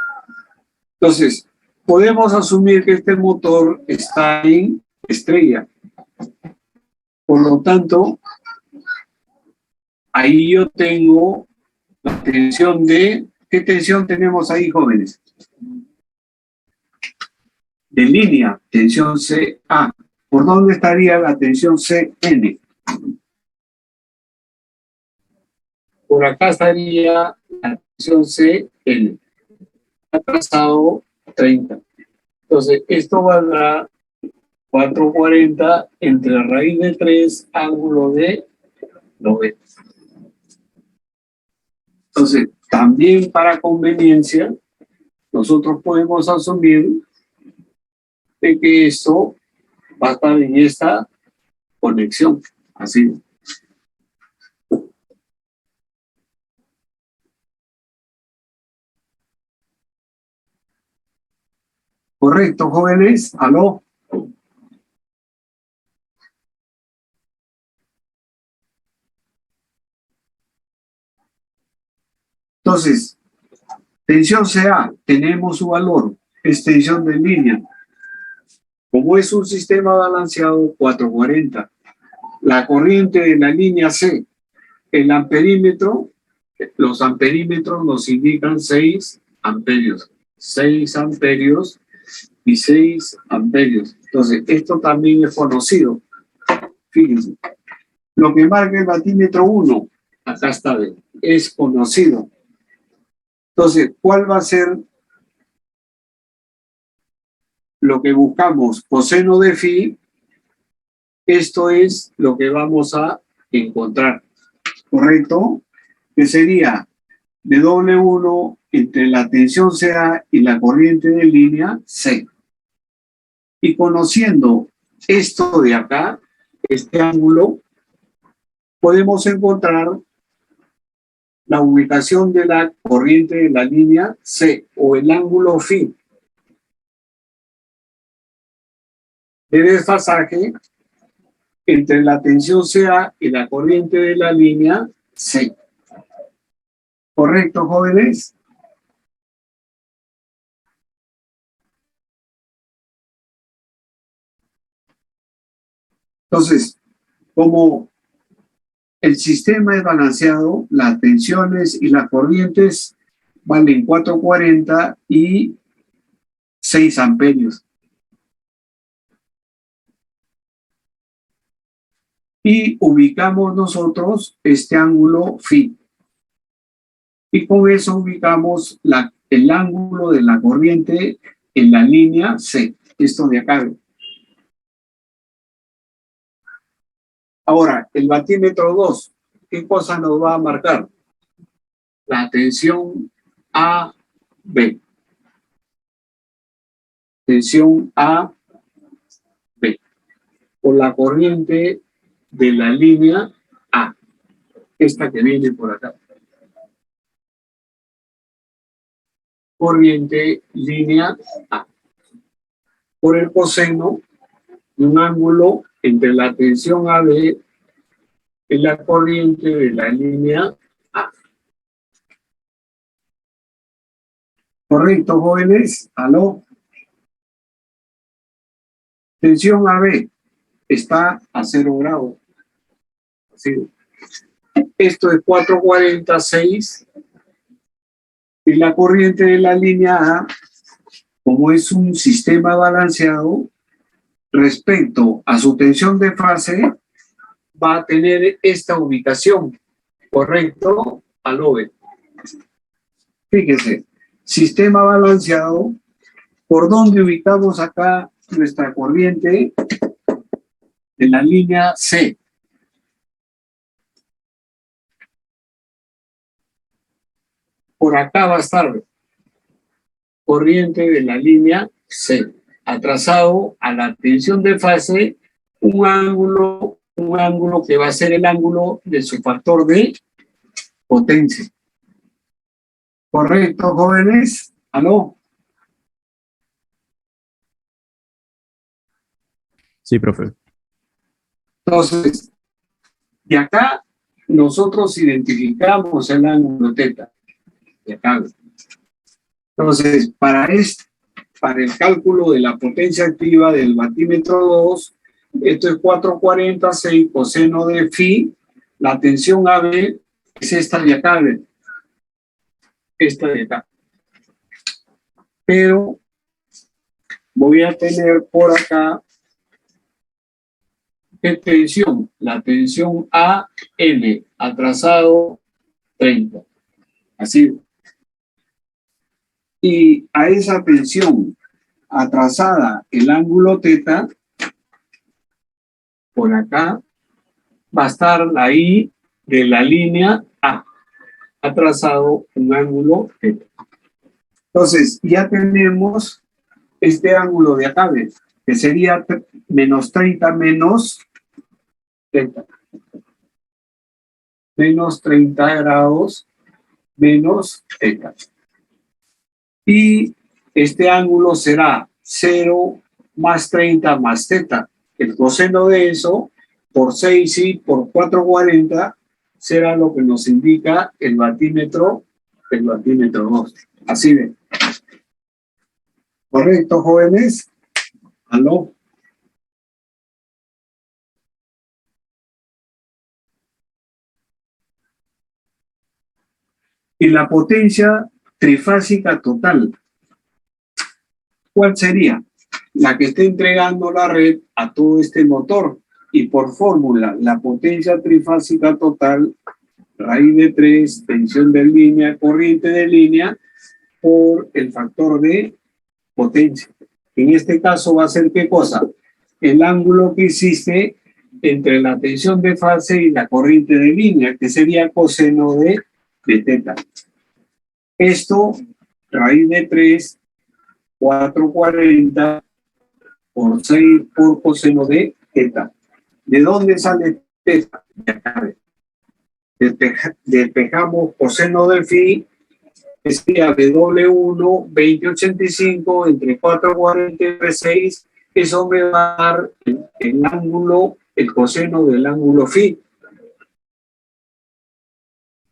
Entonces, podemos asumir que este motor está en estrella. Por lo tanto, ahí yo tengo la tensión de... ¿Qué tensión tenemos ahí, jóvenes? De línea, tensión CA. ¿Por dónde estaría la tensión CN? Por acá estaría la tensión CN. Ha trazado 30. Entonces, esto valdrá 440 entre raíz de 3, ángulo de 90. Entonces, también para conveniencia, nosotros podemos asumir de que esto va a estar en esta conexión, así. Correcto, jóvenes. ¿Aló? Entonces, tensión CA, tenemos su valor, es tensión de línea. Como es un sistema balanceado, 440. La corriente de la línea C, el amperímetro, los amperímetros nos indican 6 amperios. 6 amperios y 6 amperios. Entonces, esto también es conocido. Fíjense. Lo que marca el batímetro 1, acá está, es conocido. Entonces, ¿cuál va a ser lo que buscamos? Coseno de phi. Esto es lo que vamos a encontrar. ¿Correcto? Que sería de W1 entre la tensión CA y la corriente de línea C. Y conociendo esto de acá, este ángulo, podemos encontrar la ubicación de la corriente de la línea C o el ángulo phi de desfasaje entre la tensión CA y la corriente de la línea C. ¿Correcto, jóvenes? Entonces, como el sistema es balanceado, las tensiones y las corrientes valen 440 y 6 amperios. Y ubicamos nosotros este ángulo phi. Y con eso ubicamos el ángulo de la corriente en la línea C. Esto de acá. Ahora, el batímetro 2, ¿qué cosa nos va a marcar? La tensión AB. Tensión AB. Por la corriente de la línea A. Esta que viene por acá. Corriente línea A. Por el coseno de un ángulo entre la tensión AB y la corriente de la línea A. ¿Correcto, jóvenes? ¿Aló? Tensión AB está a 0 grados. Así. Esto es 446 y la corriente de la línea A, como es un sistema balanceado, respecto a su tensión de fase, va a tener esta ubicación, ¿correcto? Aló. Fíjese, sistema balanceado, ¿por dónde ubicamos acá nuestra corriente de la línea C? Por acá va a estar corriente de la línea C, atrasado a la tensión de fase, un ángulo que va a ser el ángulo de su factor de potencia. ¿Correcto, jóvenes? ¿Aló? Sí, profe. Entonces, de acá nosotros identificamos el ángulo teta. De acá. Entonces, para el cálculo de la potencia activa del batímetro 2, esto es 446 coseno de phi, la tensión AB es esta de acá, esta de acá. Pero voy a tener por acá, ¿qué tensión? La tensión AN, atrasado 30. Así. Y a esa tensión atrasada, el ángulo teta, por acá, va a estar la I de la línea A, atrasado un ángulo teta. Entonces, ya tenemos este ángulo de acá, ¿ves? Que sería menos 30 menos teta. Menos 30 grados menos teta. Y este ángulo será 0 más 30 más teta. El coseno de eso, por 6 y por 440, será lo que nos indica el batímetro 2. Así de. ¿Correcto, jóvenes? ¿Aló? Y la potencia trifásica total, ¿cuál sería? La que esté entregando la red a todo este motor. Y por fórmula, la potencia trifásica total, raíz de 3, tensión de línea, corriente de línea, por el factor de potencia. En este caso va a ser, ¿qué cosa? El ángulo que existe entre la tensión de fase y la corriente de línea, que sería coseno de teta. Esto, raíz de 3, 440 por 6 por coseno de teta. ¿De dónde sale teta? De acá. Despejamos coseno de phi, que sería de W1, 2085 entre 440 y 6. Eso me va a dar el ángulo, el coseno del ángulo phi,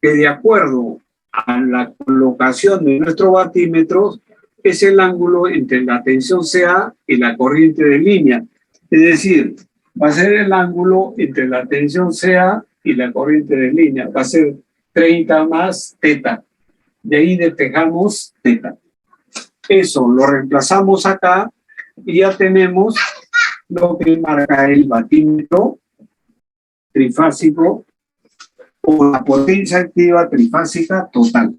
que de acuerdo a la colocación de nuestro batímetro es el ángulo entre la tensión CA y la corriente de línea. Es decir, va a ser el ángulo entre la tensión CA y la corriente de línea. Va a ser 30 más teta. De ahí despejamos teta. Eso lo reemplazamos acá y ya tenemos lo que marca el batímetro trifásico o la potencia activa trifásica total.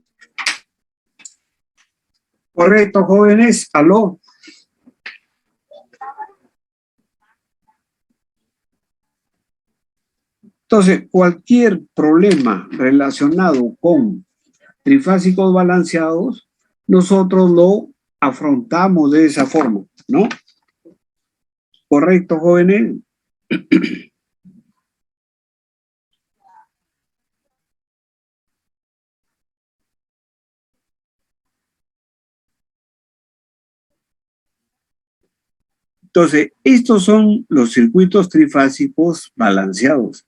¿Correcto, jóvenes? ¿Aló? Entonces, cualquier problema relacionado con trifásicos balanceados, nosotros lo afrontamos de esa forma, ¿no? ¿Correcto, jóvenes? Entonces, estos son los circuitos trifásicos balanceados.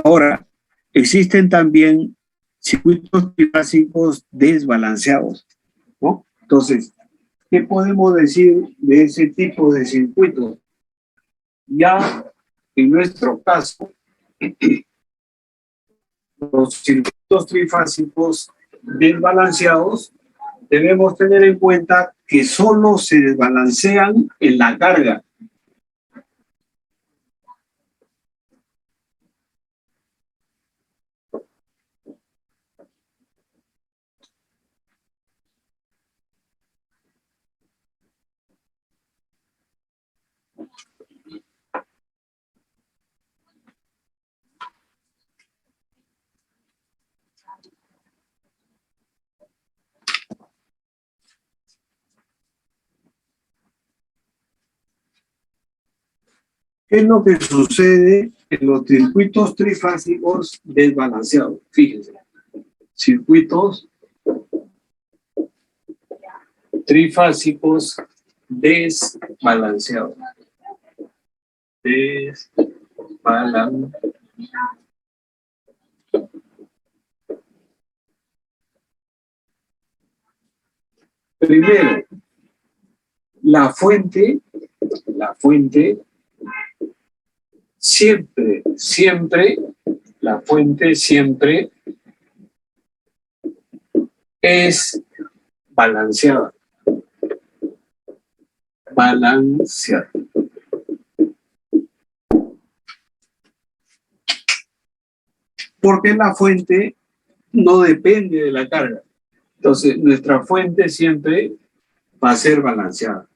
Ahora, existen también circuitos trifásicos desbalanceados, ¿no? Entonces, ¿qué podemos decir de ese tipo de circuitos? Ya en nuestro caso, los circuitos trifásicos desbalanceados, debemos tener en cuenta que solo se desbalancean en la carga. ¿Qué es lo que sucede en los circuitos trifásicos desbalanceados? Fíjense, circuitos trifásicos desbalanceado. Desbalanceado. Primero, la fuente siempre, la fuente siempre es balanceada. Balanceada. Porque la fuente no depende de la carga. Entonces, nuestra fuente siempre va a ser balanceada.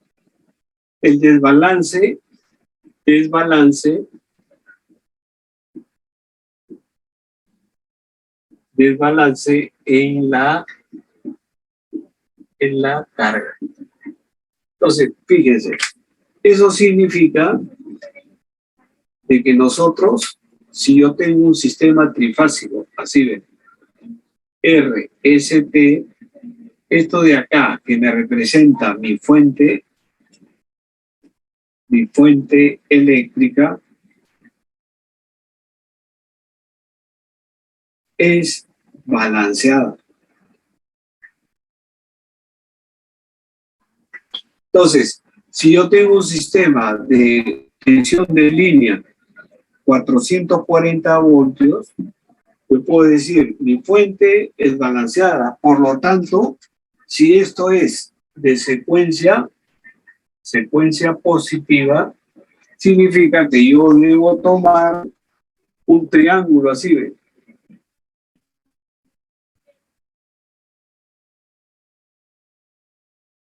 El desbalance en la carga. Entonces, fíjense, eso significa de que nosotros, si yo tengo un sistema trifásico, así ven, R, S, T, esto de acá que me representa mi fuente eléctrica, es balanceada. Entonces, si yo tengo un sistema de tensión de línea 440 voltios, yo puedo decir, mi fuente es balanceada. Por lo tanto, si esto es de secuencia positiva, significa que yo debo tomar un triángulo así, ¿ven?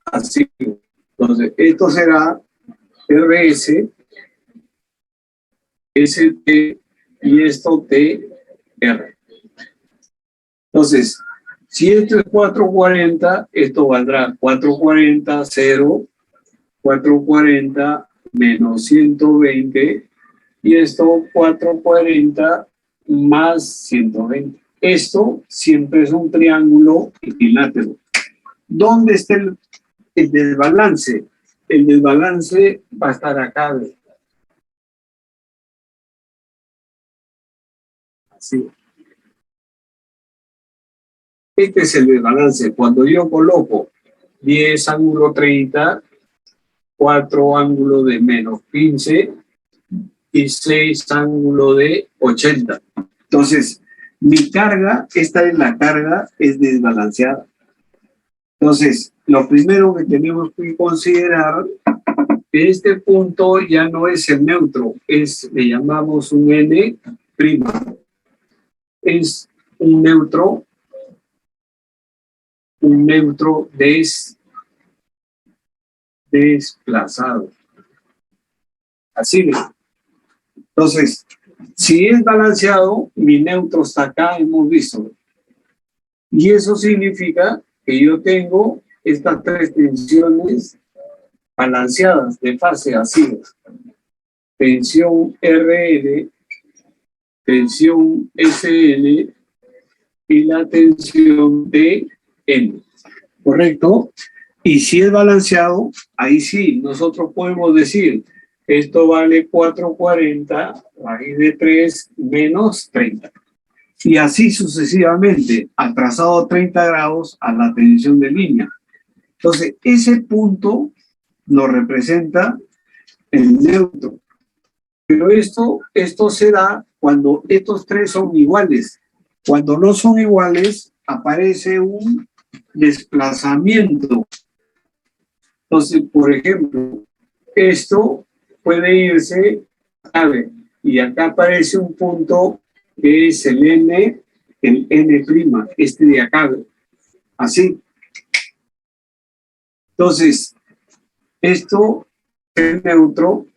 Así. Entonces, esto será RS, ST y esto TR. Entonces, si esto es 440, esto valdrá 440, 0, 440 menos 120 y esto 440 más 120. Esto siempre es un triángulo equilátero. ¿Dónde está el desbalance? El desbalance va a estar acá. Así. Este es el desbalance. Cuando yo coloco 10 ángulo 30, 4 ángulo de menos 15 y 6 ángulo de 80. Entonces, mi carga, esta es la carga, es desbalanceada. Entonces, lo primero que tenemos que considerar que este punto ya no es el neutro, le llamamos un N'. Es un neutro desplazado. Así es. Entonces, si es balanceado, mi neutro está acá, hemos visto. Y eso significa que yo tengo estas tres tensiones balanceadas de fase así. Tensión RN, tensión SN y la tensión DN. ¿Correcto? Y si es balanceado, ahí sí, nosotros podemos decir, esto vale 440, raíz de 3 menos 30. Y así sucesivamente, atrasado 30 grados a la tensión de línea. Entonces, ese punto nos representa el neutro. Pero esto se da cuando estos tres son iguales. Cuando no son iguales, aparece un desplazamiento. Entonces, por ejemplo, esto puede irse, a ver, y acá aparece un punto que es el N', este de acá, así. Entonces, esto es neutro.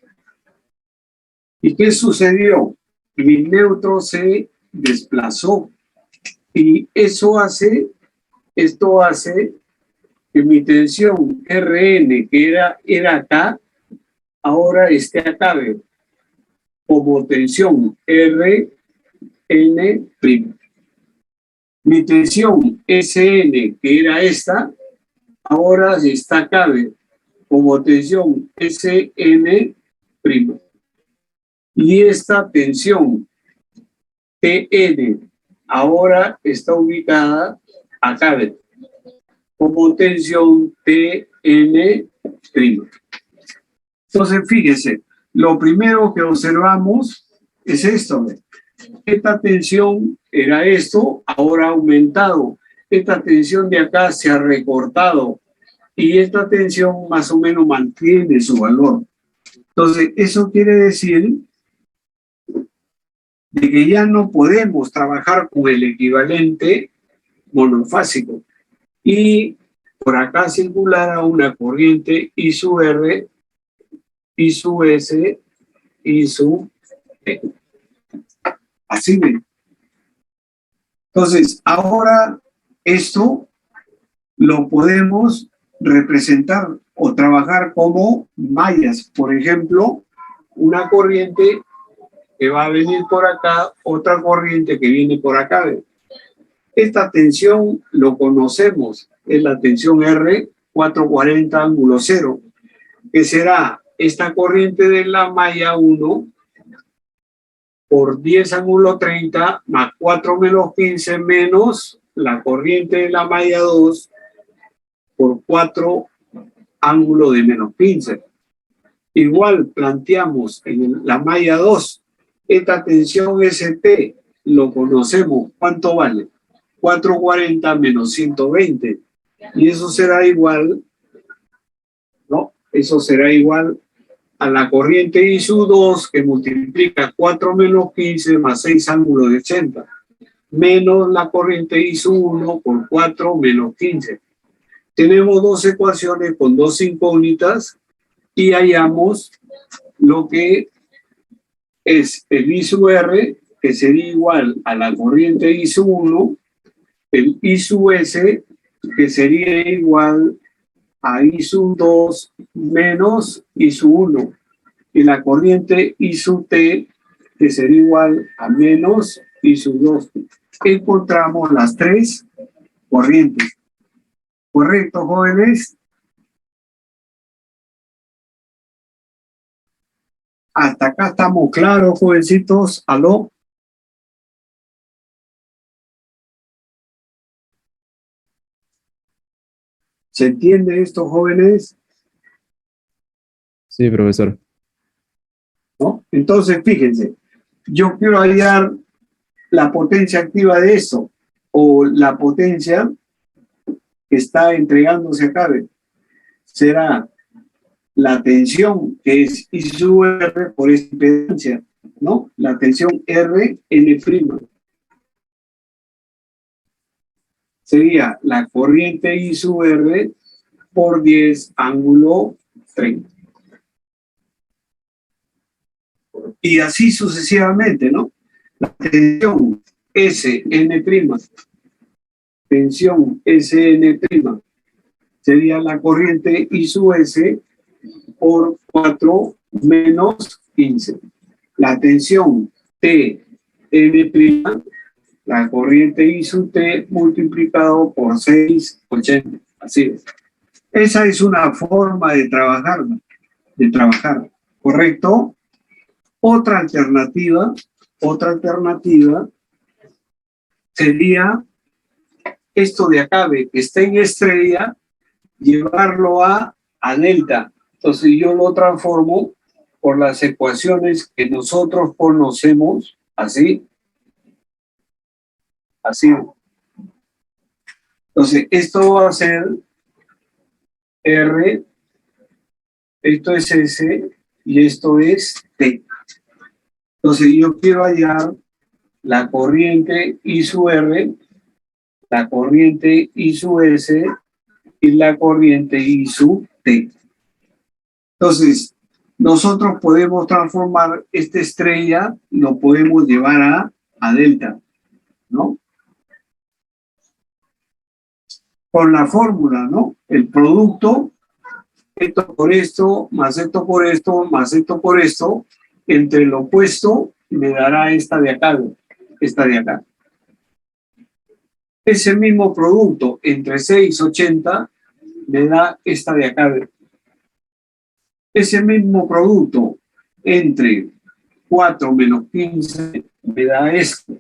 ¿Y qué sucedió? Mi neutro se desplazó. Y esto hace que mi tensión RN, que era acá, ahora esté acá, ¿ve? Como tensión RN'. Mi tensión SN, que era esta, ahora está acá, ¿ve? como tensión Sn'. Y esta tensión Tn ahora está ubicada acá, ¿ven? Como tensión Tn'. Entonces, fíjese, lo primero que observamos es esto, ¿ven? Esta tensión era esto, ahora ha aumentado. Esta tensión de acá se ha recortado y esta tensión más o menos mantiene su valor. Entonces, eso quiere decir de que ya no podemos trabajar con el equivalente monofásico y por acá circular a una corriente I sub R, I sub S, I sub T. Así ven. Entonces, ahora esto lo podemos representar o trabajar como mallas. Por ejemplo, una corriente que va a venir por acá, otra corriente que viene por acá. Esta tensión lo conocemos, es la tensión R 440 ángulo 0, que será esta corriente de la malla 1 por 10 ángulo 30 más 4 menos 15 menos la corriente de la malla 2 por 4 ángulo de menos 15. Igual planteamos en la malla 2, esta tensión ST lo conocemos, ¿cuánto vale? 440 menos 120. Y eso será igual, ¿no? Eso será igual a la corriente I sub 2 que multiplica 4 menos 15 más 6 ángulos de 80, menos la corriente I sub 1 por 4 menos 15. Tenemos dos ecuaciones con dos incógnitas y hallamos lo que es el I sub R, que sería igual a la corriente I sub 1, el I sub S, que sería igual a I sub 2 menos I sub 1, y la corriente I sub T, que sería igual a menos I sub 2. Encontramos las tres corrientes. ¿Correcto, jóvenes? Hasta acá estamos claros, jovencitos. ¿Aló? ¿Se entiende esto, jóvenes? Sí, profesor. ¿No? Entonces, fíjense, yo quiero hallar la potencia activa de esto, o la potencia que está entregándose acá. Será la tensión, que es I sub R por esta impedancia, ¿no? La tensión R N'. Sería la corriente I sub R por 10 ángulo 30. Y así sucesivamente, ¿no? La tensión SN', tensión SN', sería la corriente I sub S por 4 menos 15. La tensión TN', la corriente I sub T multiplicado por 680. Así es. Esa es una forma de trabajar, ¿correcto? Otra alternativa sería esto de acá, que está en estrella, llevarlo a delta. Entonces yo lo transformo por las ecuaciones que nosotros conocemos, así. Entonces esto va a ser R, esto es S y esto es T. Entonces yo quiero hallar la corriente I sub R, la corriente I sub S y la corriente I sub T. Entonces, nosotros podemos transformar esta estrella, lo podemos llevar a delta, ¿no? Con la fórmula, ¿no? El producto, esto por esto, más esto por esto, más esto por esto, entre el opuesto me dará esta de acá, esta de acá. Ese mismo producto entre 6,80 me da esta de acá. Ese mismo producto entre 4 menos 15 me da esto.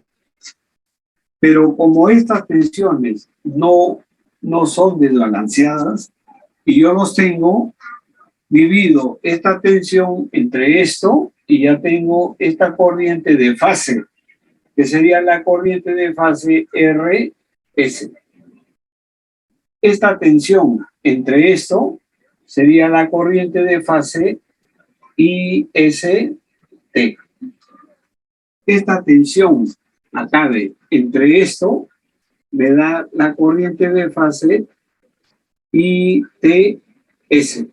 Pero como estas tensiones no son desbalanceadas y yo los tengo, divido esta tensión entre esto y ya tengo esta corriente de fase, que sería la corriente de fase RS. Esta tensión entre esto sería la corriente de fase IST. Esta tensión acá entre esto me da la corriente de fase ITS.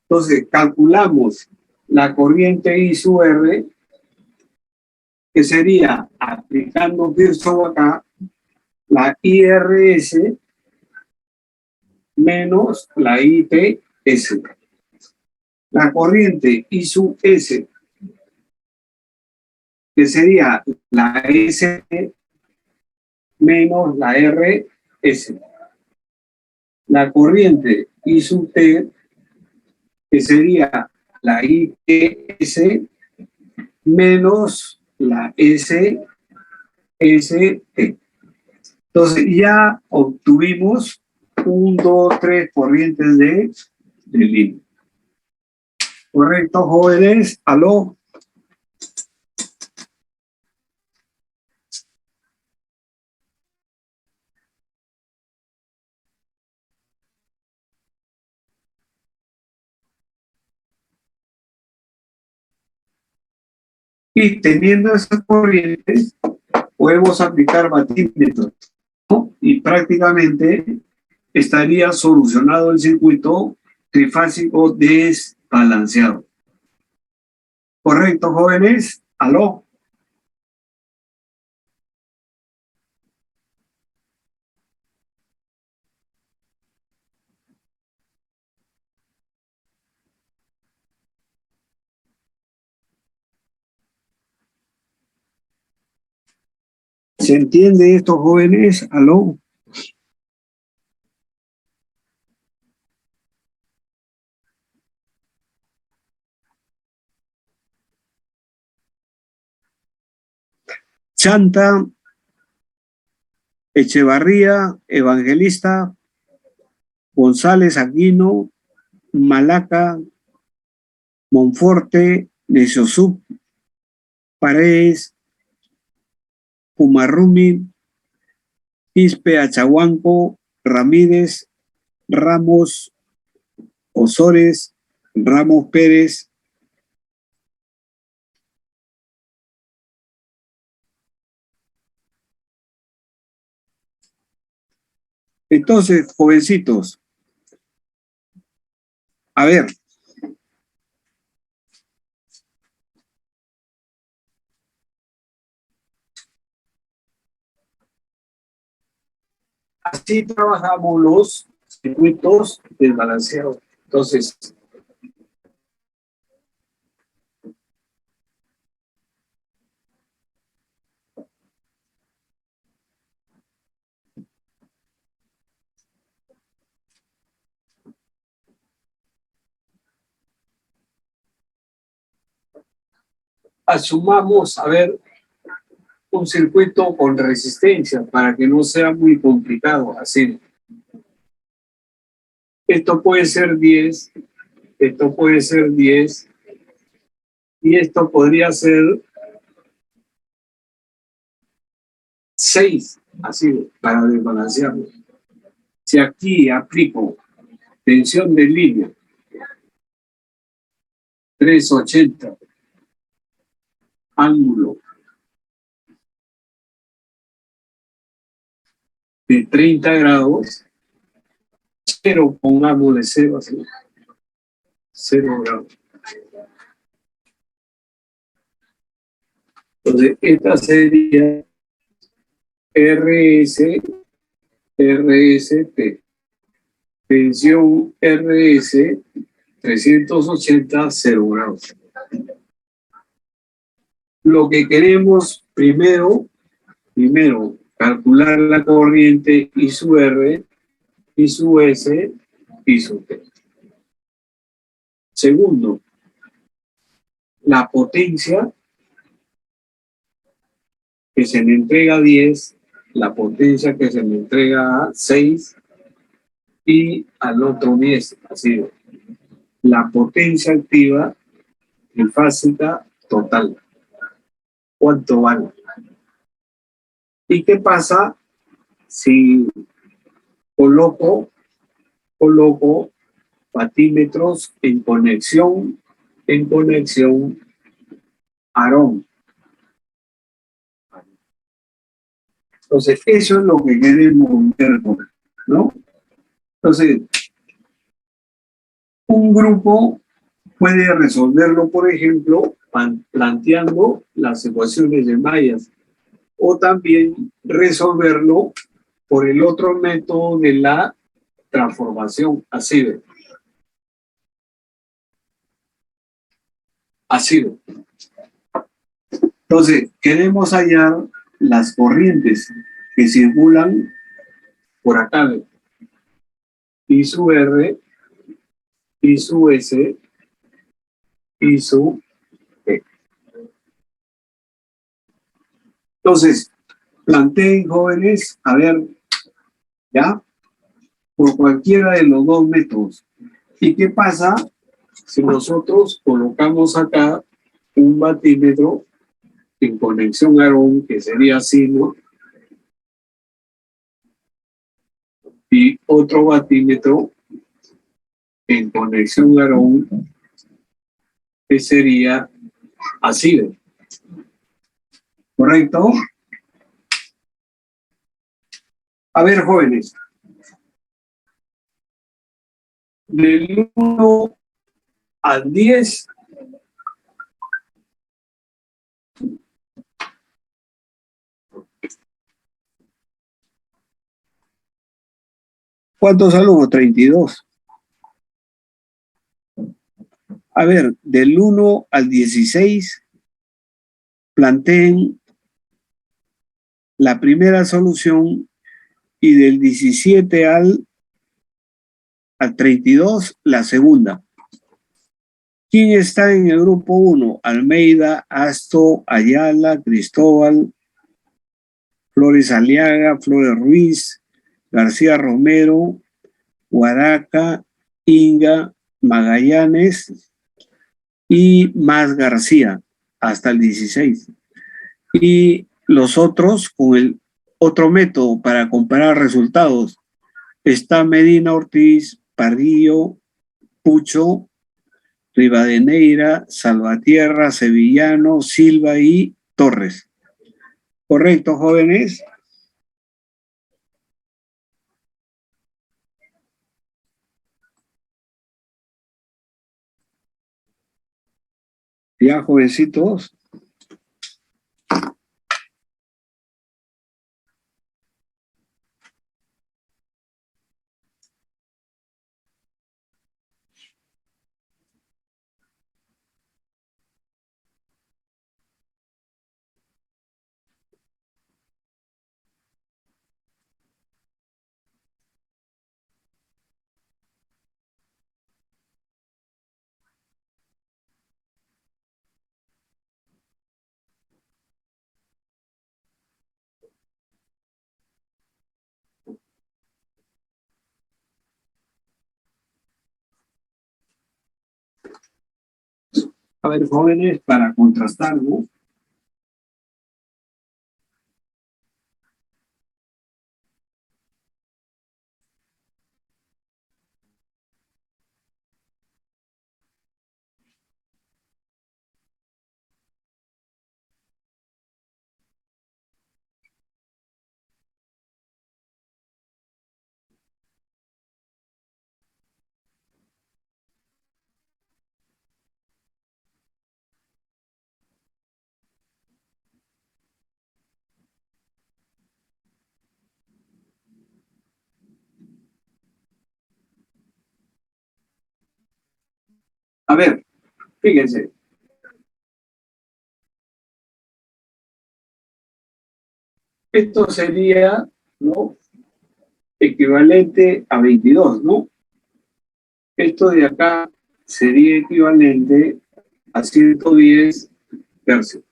Entonces calculamos la corriente I sub R, que sería, aplicando Kirchhoff acá, la IRS menos la ITS. La corriente I sub S, que sería la S menos la RS. La corriente I sub T, que sería la ITS menos la SST. Entonces ya obtuvimos 1, 2, 3 corrientes de línea. ¿Correcto, jóvenes? ¿Aló? Y teniendo esas corrientes, podemos aplicar batímetros, ¿no? Y prácticamente estaría solucionado el circuito trifásico desbalanceado. ¿Correcto, jóvenes? ¿Aló? ¿Se entiende esto, jóvenes? ¿Aló? Chanta, Echevarría, Evangelista, González Aquino, Malaca, Monforte, Neciosub, Paredes, Pumarrumi, Quispe, Achahuanco, Ramírez, Ramos, Osores, Ramos Pérez. Entonces, jovencitos, a ver, así trabajamos los circuitos desbalanceados. Entonces, asumamos, a ver, un circuito con resistencia para que no sea muy complicado hacer. Esto puede ser 10, esto puede ser 10 y esto podría ser 6, así, para desbalancearlo. Si aquí aplico tensión de línea 380, ángulo de 30 grados, 0, pongámosle 0 así, 0 grados. Entonces, esta sería RST. Tensión RS 380, 0 grados. Lo que queremos primero, calcular la corriente I sub R, I sub S, I sub T. Segundo, la potencia que se me entrega a 10, la potencia que se me entrega a 6 y al otro 10. Así, la potencia activa trifásica total. ¿Cuánto vale? ¿Y qué pasa si coloco batímetros en conexión ARON? Entonces, eso es lo que queremos ver, ¿no? Entonces, un grupo puede resolverlo, por ejemplo, planteando las ecuaciones de Mayas, o también resolverlo por el otro método de la transformación ácido. Entonces, queremos hallar las corrientes que circulan por acá. I sub R, I sub S, I sub P. Entonces, planteen, jóvenes, a ver, ¿ya? Por cualquiera de los dos métodos. ¿Y qué pasa si nosotros colocamos acá un batímetro en conexión ARON, que sería así, ¿no? Y otro batímetro en conexión ARON, que sería así, ¿correcto? A ver, jóvenes, del 1 al 10, ¿cuántos alumnos? 32. A ver, del 1 al 16, planteen la primera solución y del 17 al 32, la segunda. ¿Quién está en el grupo 1? Almeida, Asto, Ayala, Cristóbal, Flores Aliaga, Flores Ruiz, García Romero, Huaraca, Inga, Magallanes y más García, hasta el 16. Y los otros, con el otro método para comparar resultados, está Medina Ortiz, Pardillo, Pucho, Rivadeneira, Salvatierra, Sevillano, Silva y Torres. ¿Correcto, jóvenes? Ya, jovencitos. A ver, jóvenes, para contrastar, ¿no? A ver, fíjense. Esto sería, ¿no?, equivalente a 22, ¿no? Esto de acá sería equivalente a 110 tercios.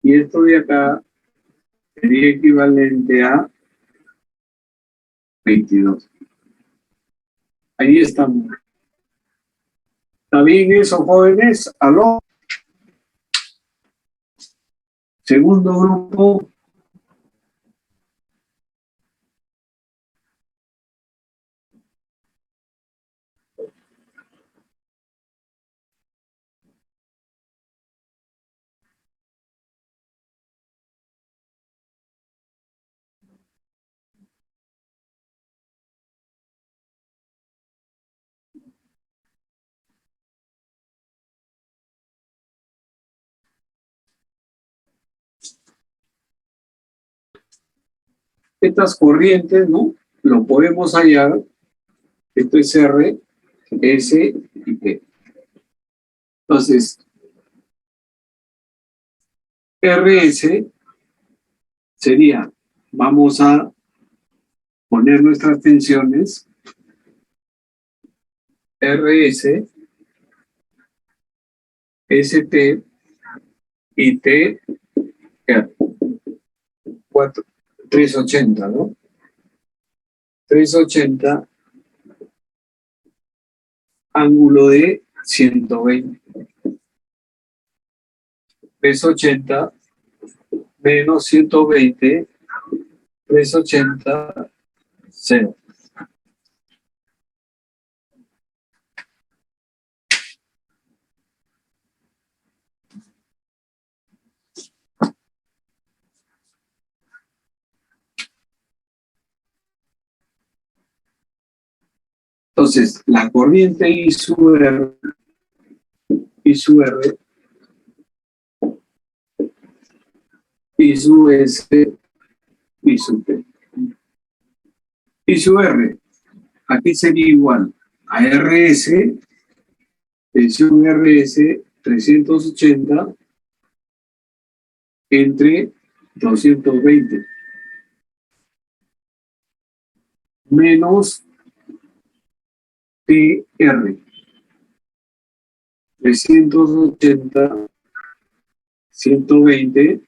Y esto de acá sería equivalente a 22. Ahí estamos. ¿Está bien eso, jóvenes? ¿Aló? Segundo grupo. Estas corrientes, ¿no? Lo podemos hallar. Esto es R, S y T. Entonces, RS sería, vamos a poner nuestras tensiones, RS, ST y T, R. 380, ¿no? 380, ángulo de 120. 380 menos 120, 380, 0. Entonces, la corriente I sub R, I sub R, I sub S, I sub T. I sub R, aquí sería igual a RS, tensión RS 380 entre 220 menos TR 380 120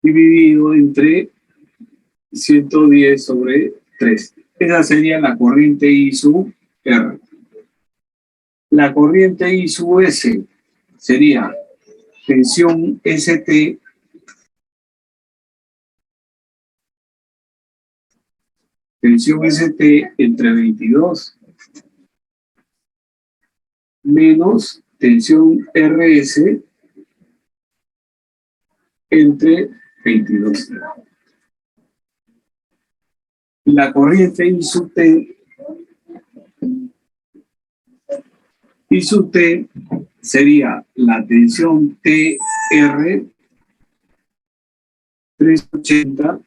dividido entre 110 sobre 3. Esa sería la corriente I sub R. La corriente I sub S sería tensión ST entre 22 menos tensión RS entre 22. La corriente I sub T sería la tensión TR 380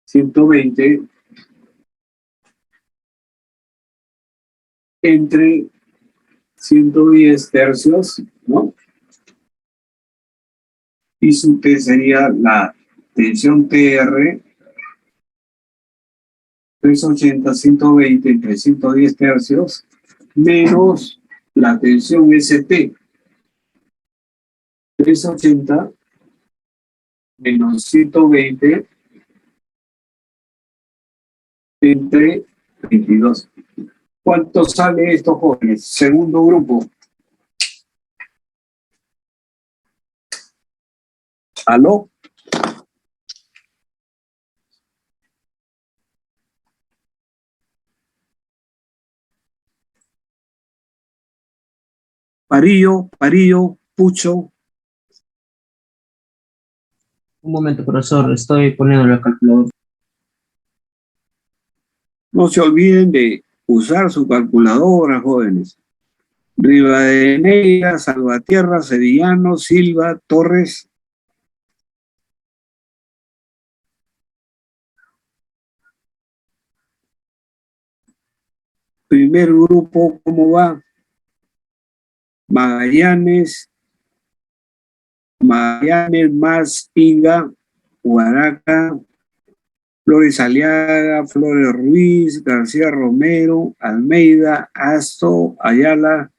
120 entre 110 tercios, ¿no? Y su T sería la tensión TR 380 120 entre 110 tercios menos la tensión ST 380 menos 120 entre 22. ¿Cuánto sale esto, jóvenes? Segundo grupo. ¿Aló? Parillo, Pucho. Un momento, profesor, estoy poniendo el calculador. No se olviden de usar su calculadora, jóvenes. Rivadeneira, Salvatierra, Sevillano, Silva, Torres. Primer grupo, ¿cómo va? Magallanes más Inga, Huaraca, Flores Aliaga, Flores Ruiz, García Romero, Almeida, Asto, Ayala.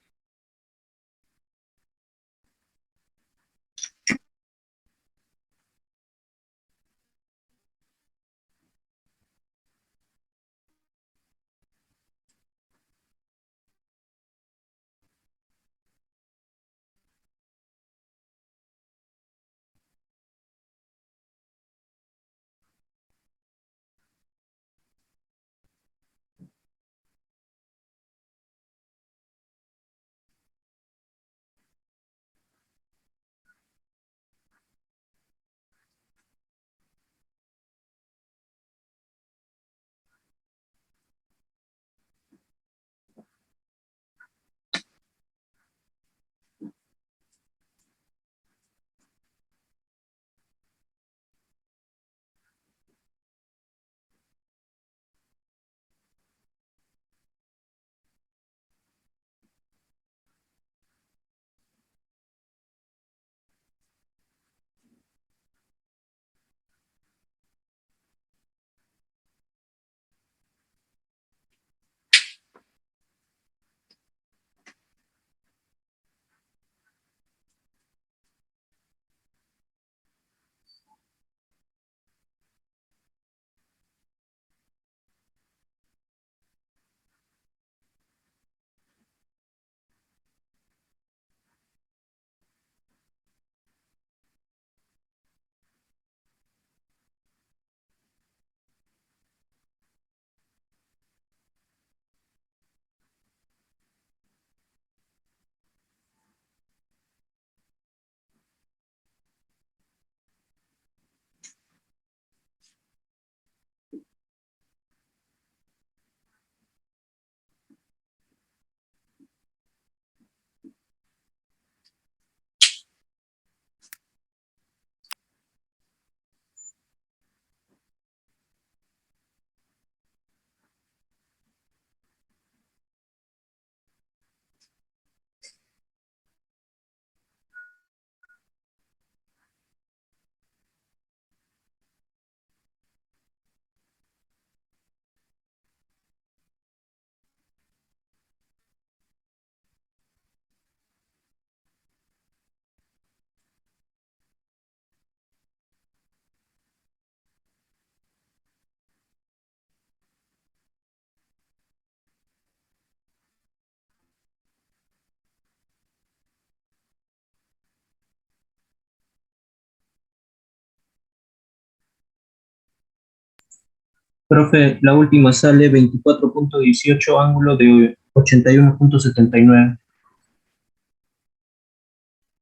Profe, la última sale 24.18 ángulo de 81.79.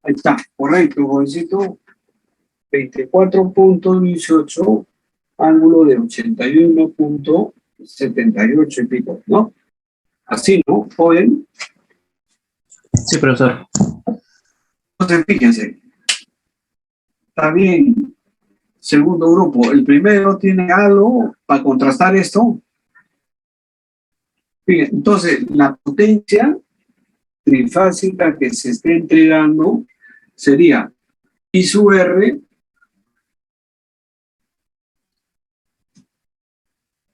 Ahí está, correcto, jovencito. 24.18, ángulo de 81.78 y pico, ¿no? Así, ¿no? Joven. Sí, profesor. Entonces, fíjense, está bien. Segundo grupo, el primero tiene algo para contrastar esto. Fíjense, entonces, la potencia trifásica que se esté entregando sería I sub R.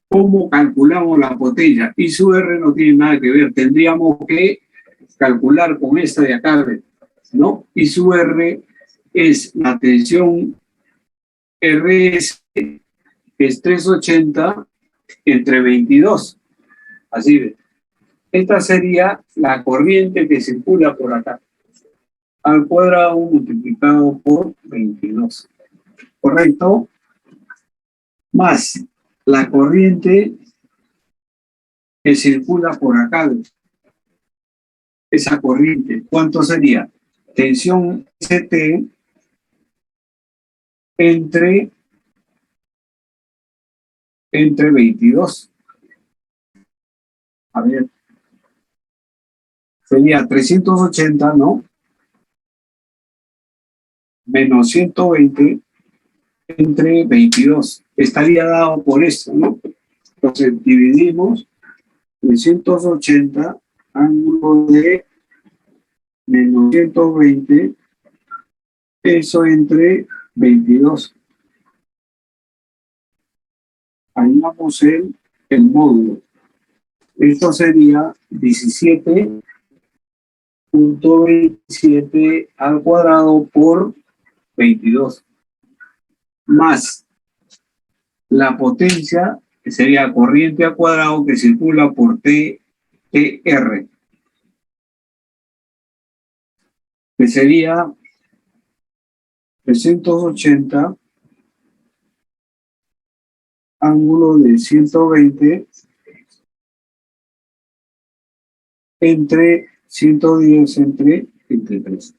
¿Cómo calculamos la potencia? I sub R no tiene nada que ver. Tendríamos que calcular con esta de acá, ¿no? I sub R es la tensión RS, que es 380 entre 22. Así ve. Esta sería la corriente que circula por acá, al cuadrado multiplicado por 22. ¿Correcto? Más la corriente que circula por acá. Esa corriente, ¿cuánto sería? Tensión ST entre 22. A ver, sería 380, ¿no? Menos 120 entre 22. Estaría dado por esto, ¿no? Entonces dividimos 380 ángulo de menos 120, eso entre 22. hallamos el módulo. Esto sería 17.27 al cuadrado por 22, más la potencia, que sería corriente al cuadrado que circula por TR, que sería 380 ángulo de 120 entre 110 entre 3.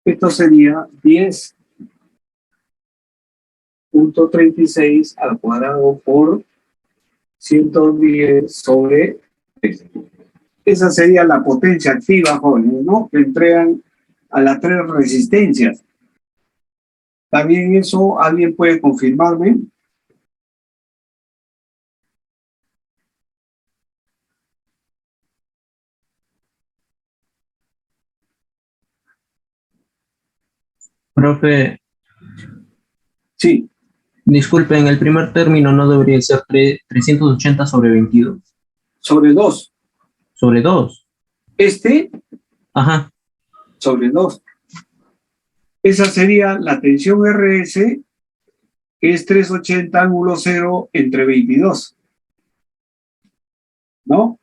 Esto sería 10.36 al cuadrado por 110 sobre 3. Esa sería la potencia activa, jóvenes, ¿no? Que entregan a las 3 resistencias. ¿También eso alguien puede confirmarme? Profe, Sí, disculpe, en el primer término no debería ser 380 sobre 22, sobre 2. sobre 2. Este Ajá, sobre 2. Esa sería la tensión RS, que es 380 ángulo 0 entre 22. ¿No?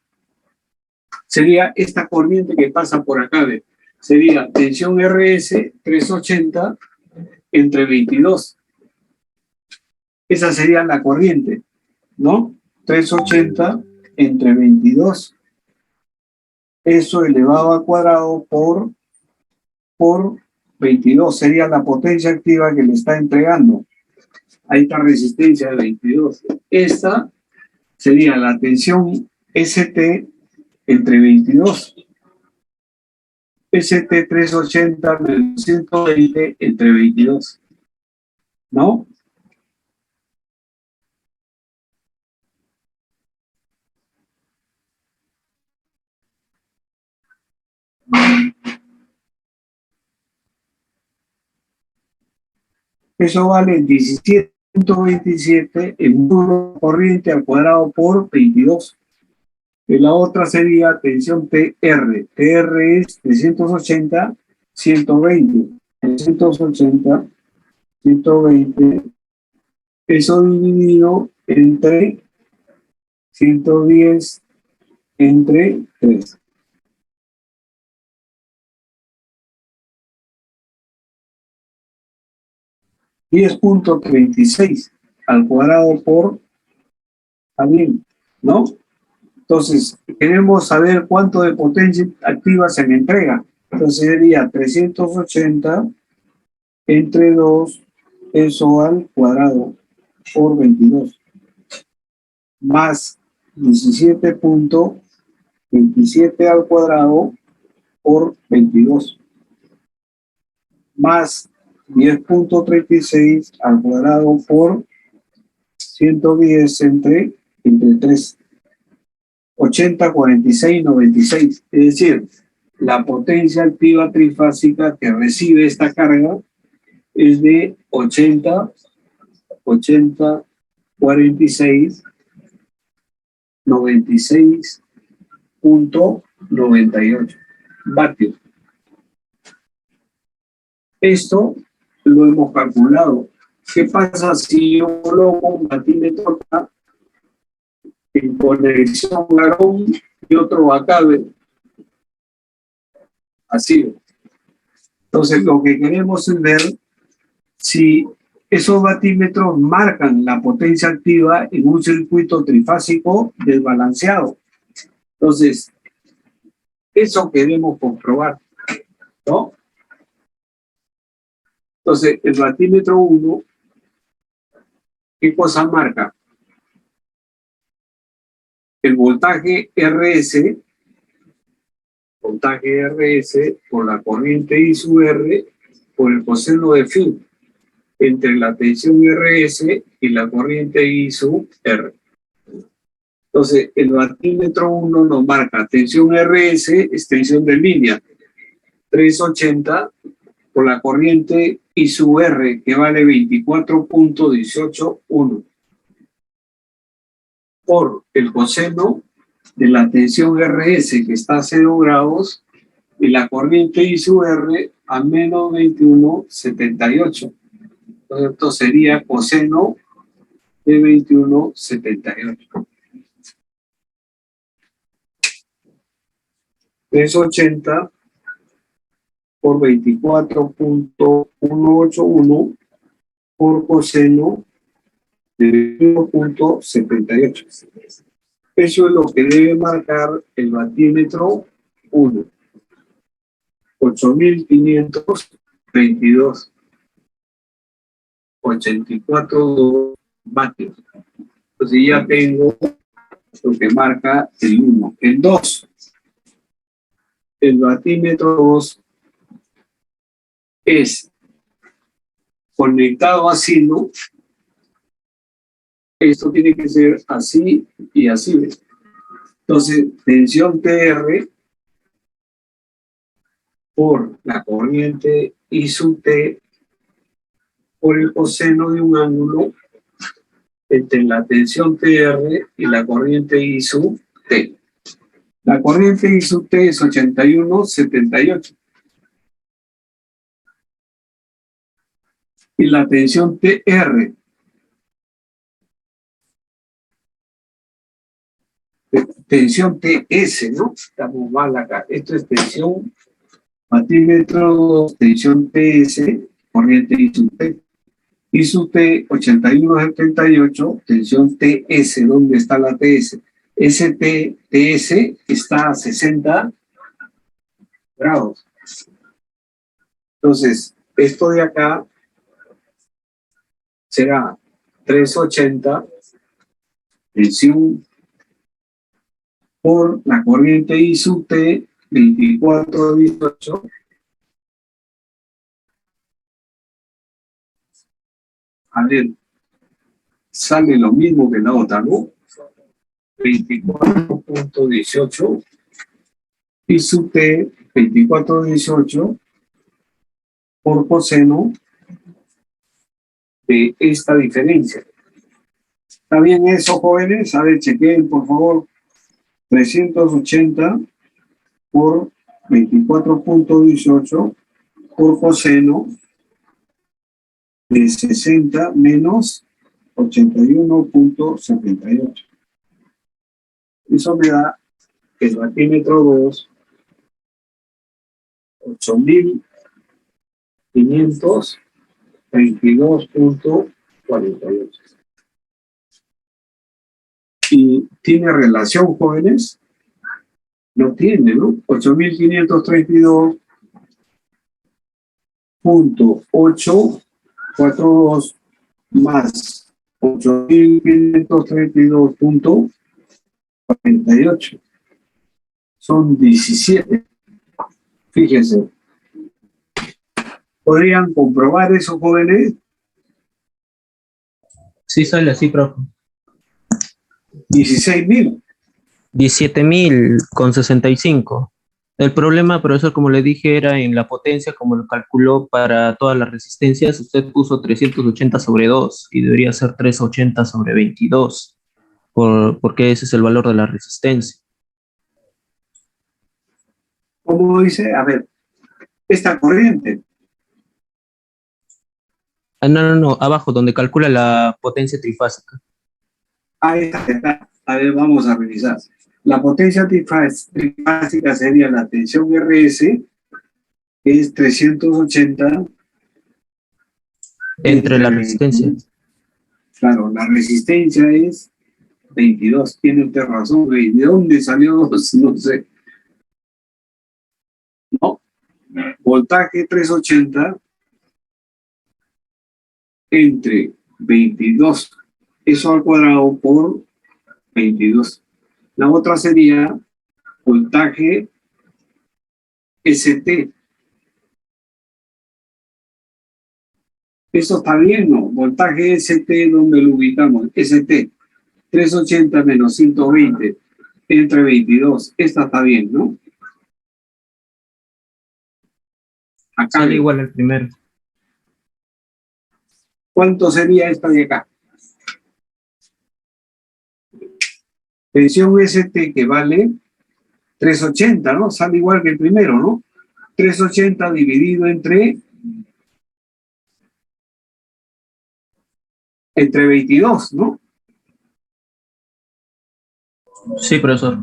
Sería esta corriente que pasa por acá. Sería tensión RS 380 entre 22. Esa sería la corriente, ¿no? 380 entre 22. Eso elevado al cuadrado por 22. Sería la potencia activa que le está entregando. Ahí está resistencia de 22. Esta sería la tensión ST entre 22. ST 380 menos 120 entre 22. ¿No? Eso vale 17.27 en módulo corriente al cuadrado por 22. Y la otra sería tensión TR. TR es 380, 120. 380, 120. Eso dividido entre 110 entre 3. $10.36 al cuadrado por también, ¿no? Entonces, queremos saber cuánto de potencia activa se me entrega. Entonces sería 380 entre 2, eso al cuadrado por 22, más 17.27 al cuadrado por 22, más 10.36 al cuadrado por 110 entre 3. 80, 46, 96. Es decir, la potencia activa trifásica que recibe esta carga es de 80, 46, 96.98 vatios. Esto lo hemos calculado. ¿Qué pasa si yo coloco un batímetro acá en conexión varón y otro acá? Así. Entonces, lo que queremos es ver si esos batímetros marcan la potencia activa en un circuito trifásico desbalanceado. Entonces, eso queremos comprobar, ¿no? Entonces, el batímetro 1, ¿qué cosa marca? El voltaje RS por la corriente I sub R por el coseno de phi entre la tensión RS y la corriente I sub R. Entonces, el batímetro 1 nos marca tensión RS, extensión de línea, 380 por la corriente I sub R, que vale 24.181, por el coseno de la tensión RS, que está a 0 grados, y la corriente I sub R a menos 21.78. Entonces, esto sería coseno de 21.78. 380 por 24.181 por coseno de 21.78. Eso es lo que debe marcar el batímetro 1. 8.522. 84 vatios. Entonces ya tengo lo que marca el 1. El 2. El batímetro 2 es conectado así, ¿no? Esto tiene que ser así y así. Entonces, tensión TR por la corriente I sub T por el coseno de un ángulo entre la tensión TR y la corriente I sub T. La corriente I sub T es 81.78. Y la tensión TR, tensión TS, ¿no? Estamos mal acá. Esto es tensión, batímetro 2, tensión TS, corriente I sub T. I sub T 81.78, tensión TS, ¿dónde está la TS? TS está a 60 grados. Entonces, esto de acá será 380 tensión por la corriente I sub T 24.18. A ver, sale lo mismo que la otra, ¿no? 24.18 I sub T 24.18 por coseno de esta diferencia. ¿Está bien eso, jóvenes? A ver, chequen, por favor. 380 por 24.18 por coseno de 60 menos 81.78. Eso me da el batímetro 2, 8.522.48. ¿Y tiene relación, jóvenes? No tiene, ¿no? 8.532.842 más 8.532.48. Son 17. Fíjense. ¿Podrían comprobar eso, jóvenes? Sí, sale así, profe. 16.000. 17.065. El problema, profesor, como le dije, era en la potencia, como lo calculó para todas las resistencias. Usted puso 380 sobre 2 y debería ser 380 sobre 22, porque ese es el valor de la resistencia. ¿Cómo dice? A ver, esta corriente. No, abajo, donde calcula la potencia trifásica. Ahí está. A ver, vamos a revisar. La potencia trifásica sería la tensión RS, que es 380 Entre la resistencia. Claro, la resistencia es 22. Tiene usted razón, güey. ¿De dónde salió 2? No sé. No. Voltaje 380 entre 22. Eso al cuadrado por 22. La otra sería voltaje ST. Eso está bien, ¿no? Voltaje ST, ¿dónde lo ubicamos? ST. 380 menos 120 entre 22. Esta está bien, ¿no? Acá. Sale igual al primero. ¿Cuánto sería esta de acá? Tensión ST que vale 380, ¿no? Sale igual que el primero, ¿no? 380 dividido entre 22, ¿no? Sí, profesor.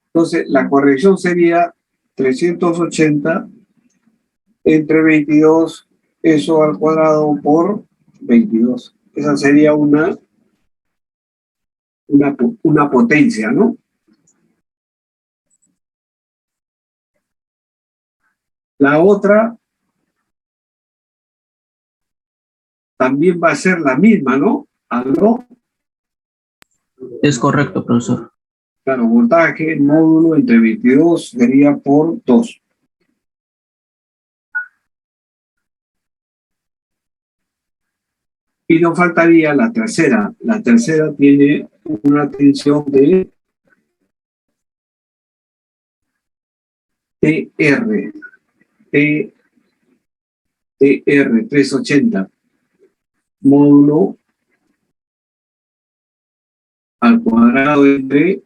Entonces, la corrección sería 380 entre 22, eso al cuadrado por 22. Esa sería una potencia, ¿no? La otra también va a ser la misma, ¿no? ¿Aló? Es correcto, profesor. Claro, voltaje, módulo entre 22 sería por 2. Y nos faltaría la tercera. La tercera tiene una tensión de TR, TR 380, módulo al cuadrado entre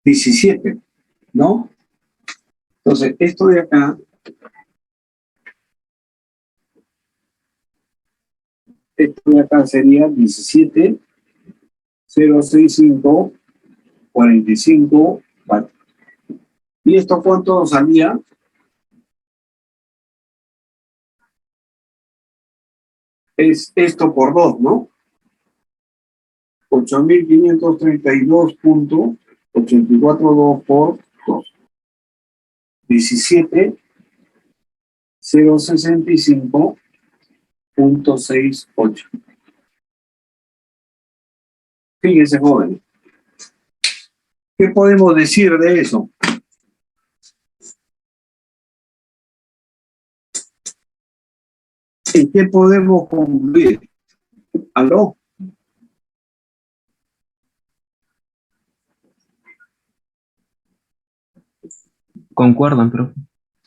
17, ¿no? Entonces, esto de acá, sería 17, 065, 45, vale. ¿Y esto cuánto salía? Es esto por 2, ¿no? 8.532.842 por 2. 17, 065.68. Fíjense, jóvenes. ¿Qué podemos decir de eso? ¿En qué podemos concluir? ¿Aló? Concuerdan, profe.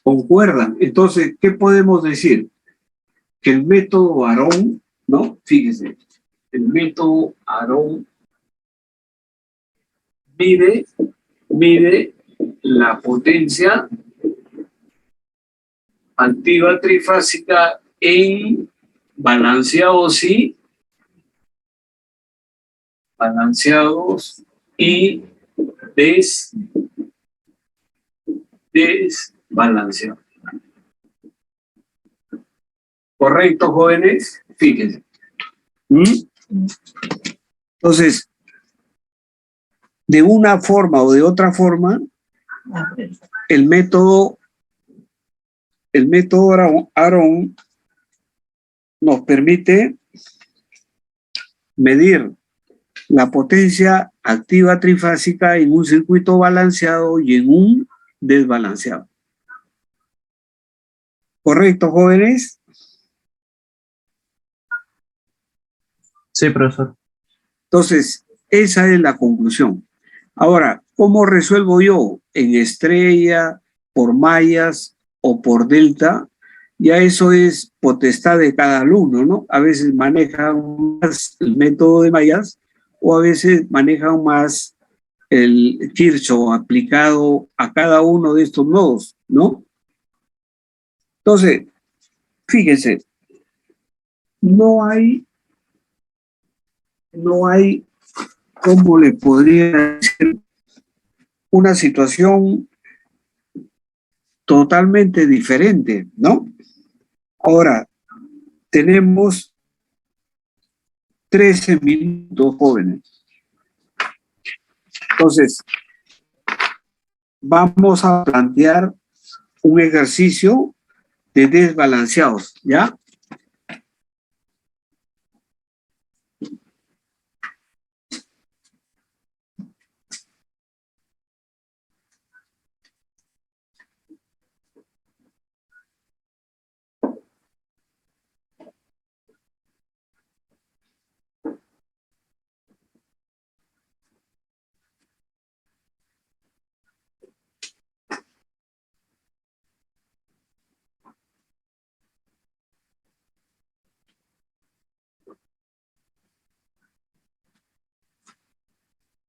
¿Concuerdan? Entonces, ¿qué podemos decir? Que el método Aarón, ¿no? Fíjense, el método Aarón mide la potencia activa trifásica en balanceados y desbalanceados. ¿Correcto, jóvenes? Fíjense. Entonces, de una forma o de otra forma, el método Aarón nos permite medir la potencia activa trifásica en un circuito balanceado y en un desbalanceado. ¿Correcto, jóvenes? Sí, profesor. Entonces, esa es la conclusión. Ahora, ¿cómo resuelvo yo? ¿En estrella, por mallas o por delta? Ya eso es potestad de cada alumno, ¿no? A veces manejan más el método de mallas o a veces manejan más el Kirchhoff aplicado a cada uno de estos nodos, ¿no? Entonces, fíjense, no hay, ¿cómo le podría decir? Una situación totalmente diferente, ¿no? Ahora, tenemos 13 minutos, jóvenes. Entonces, vamos a plantear un ejercicio de desbalanceados, ¿ya?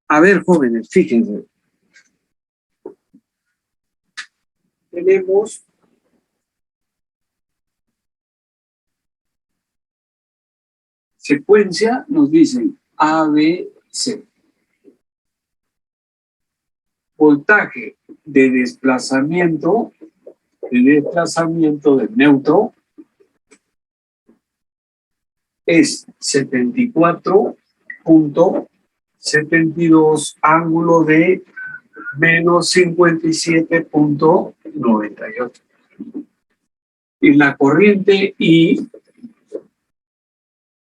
A ver, jóvenes, fíjense. Tenemos secuencia, nos dicen A, B, C. Voltaje de desplazamiento del neutro es 74.72 ángulo de menos 57.98. Y la corriente I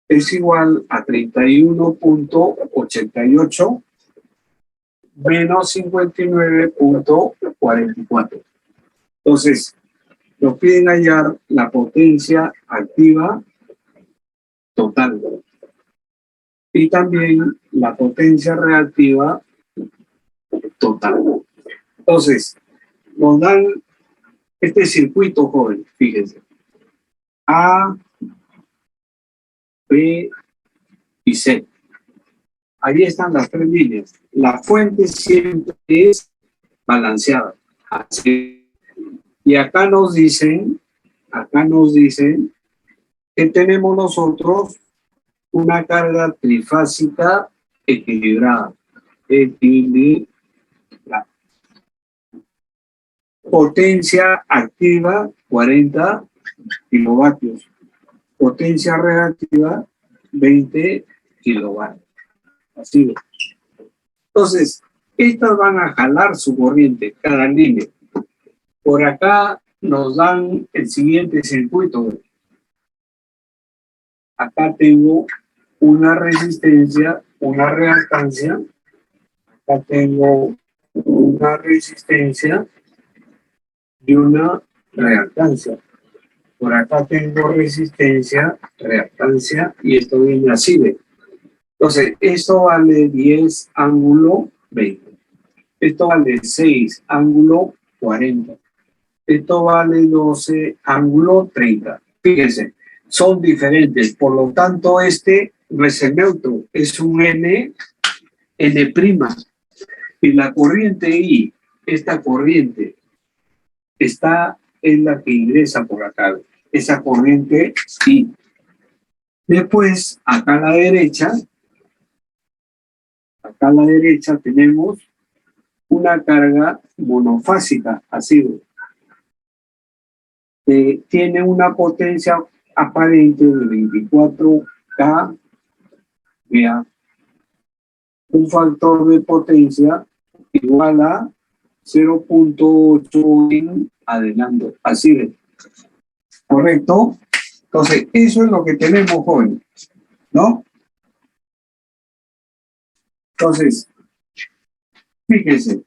es igual a 31.88 menos 59.44. Entonces, nos piden hallar la potencia activa total y también la potencia reactiva total. Entonces, nos dan este circuito, joven, fíjense. A, B y C. Ahí están las tres líneas. La fuente siempre es balanceada. Así. Y acá nos dicen que tenemos nosotros una carga trifásica equilibrada. Potencia activa 40 kilovatios. Potencia reactiva 20 kilovatios. Así es. Entonces, estas van a jalar su corriente, cada línea. Por acá nos dan el siguiente circuito. Acá tengo una resistencia, una reactancia. Acá tengo una resistencia y una reactancia. Por acá tengo resistencia, reactancia y esto viene así de. Entonces, esto vale 10 ángulo 20. Esto vale 6 ángulo 40. Esto vale 12 ángulo 30. Fíjense, son diferentes. Por lo tanto, este no es el neutro, es un N'. Y la corriente I, esta corriente, está en la que ingresa por acá. Esa corriente I. Después, acá a la derecha tenemos una carga monofásica, así. Tiene una potencia aparente de 24 kVA. Un factor de potencia igual a 0.8 en adelante. Así de. ¿Correcto? Entonces, eso es lo que tenemos, jóvenes, ¿no? Entonces, fíjense,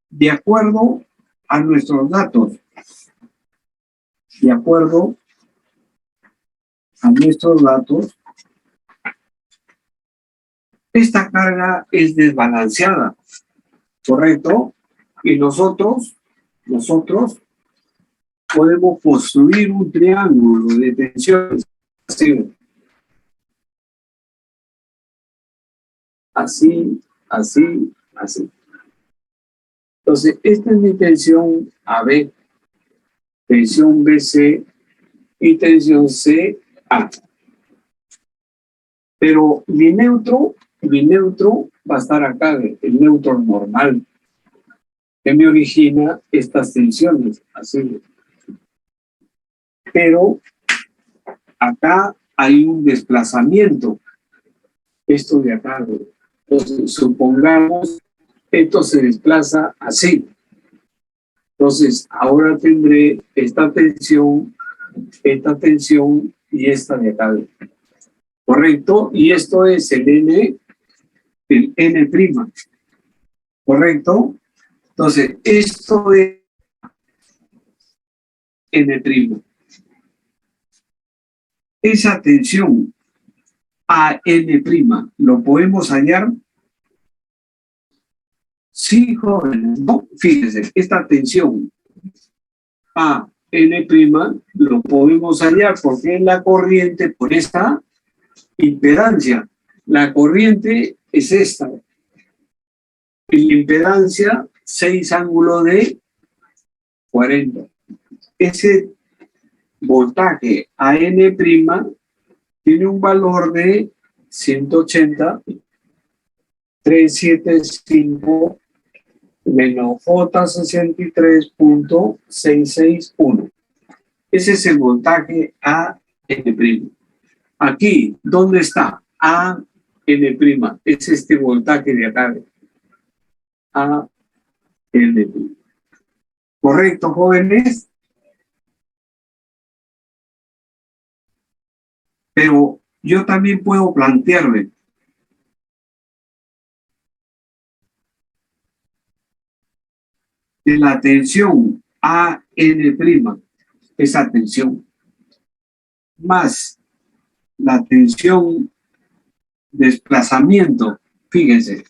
de acuerdo a nuestros datos, esta carga es desbalanceada, ¿correcto? Y nosotros podemos construir un triángulo de tensiones así. Entonces, esta es mi tensión AB, tensión BC y tensión CA. Pero mi neutro va a estar acá, el neutro normal, que me origina estas tensiones, así. Pero acá hay un desplazamiento. Esto de acá, entonces supongamos esto se desplaza así. Entonces ahora tendré esta tensión y esta de acá. ¿Correcto? Y esto es el N'. ¿Correcto? Entonces, esto es N'. Esa tensión a N', ¿lo podemos hallar? Sí, jóvenes, ¿no? Fíjense, esta tensión a N', lo podemos hallar porque es la corriente por esta impedancia. La corriente es esta. Y la impedancia, 6 ángulos de 40. Ese voltaje a N' tiene un valor de 180, 375 menos J63.661. Ese es el voltaje a N'. Aquí, ¿dónde está? A N'. Es este voltaje de acá. A N'. ¿Correcto, jóvenes? Pero yo también puedo plantearme que la tensión a N', esa tensión, más la tensión desplazamiento, fíjense,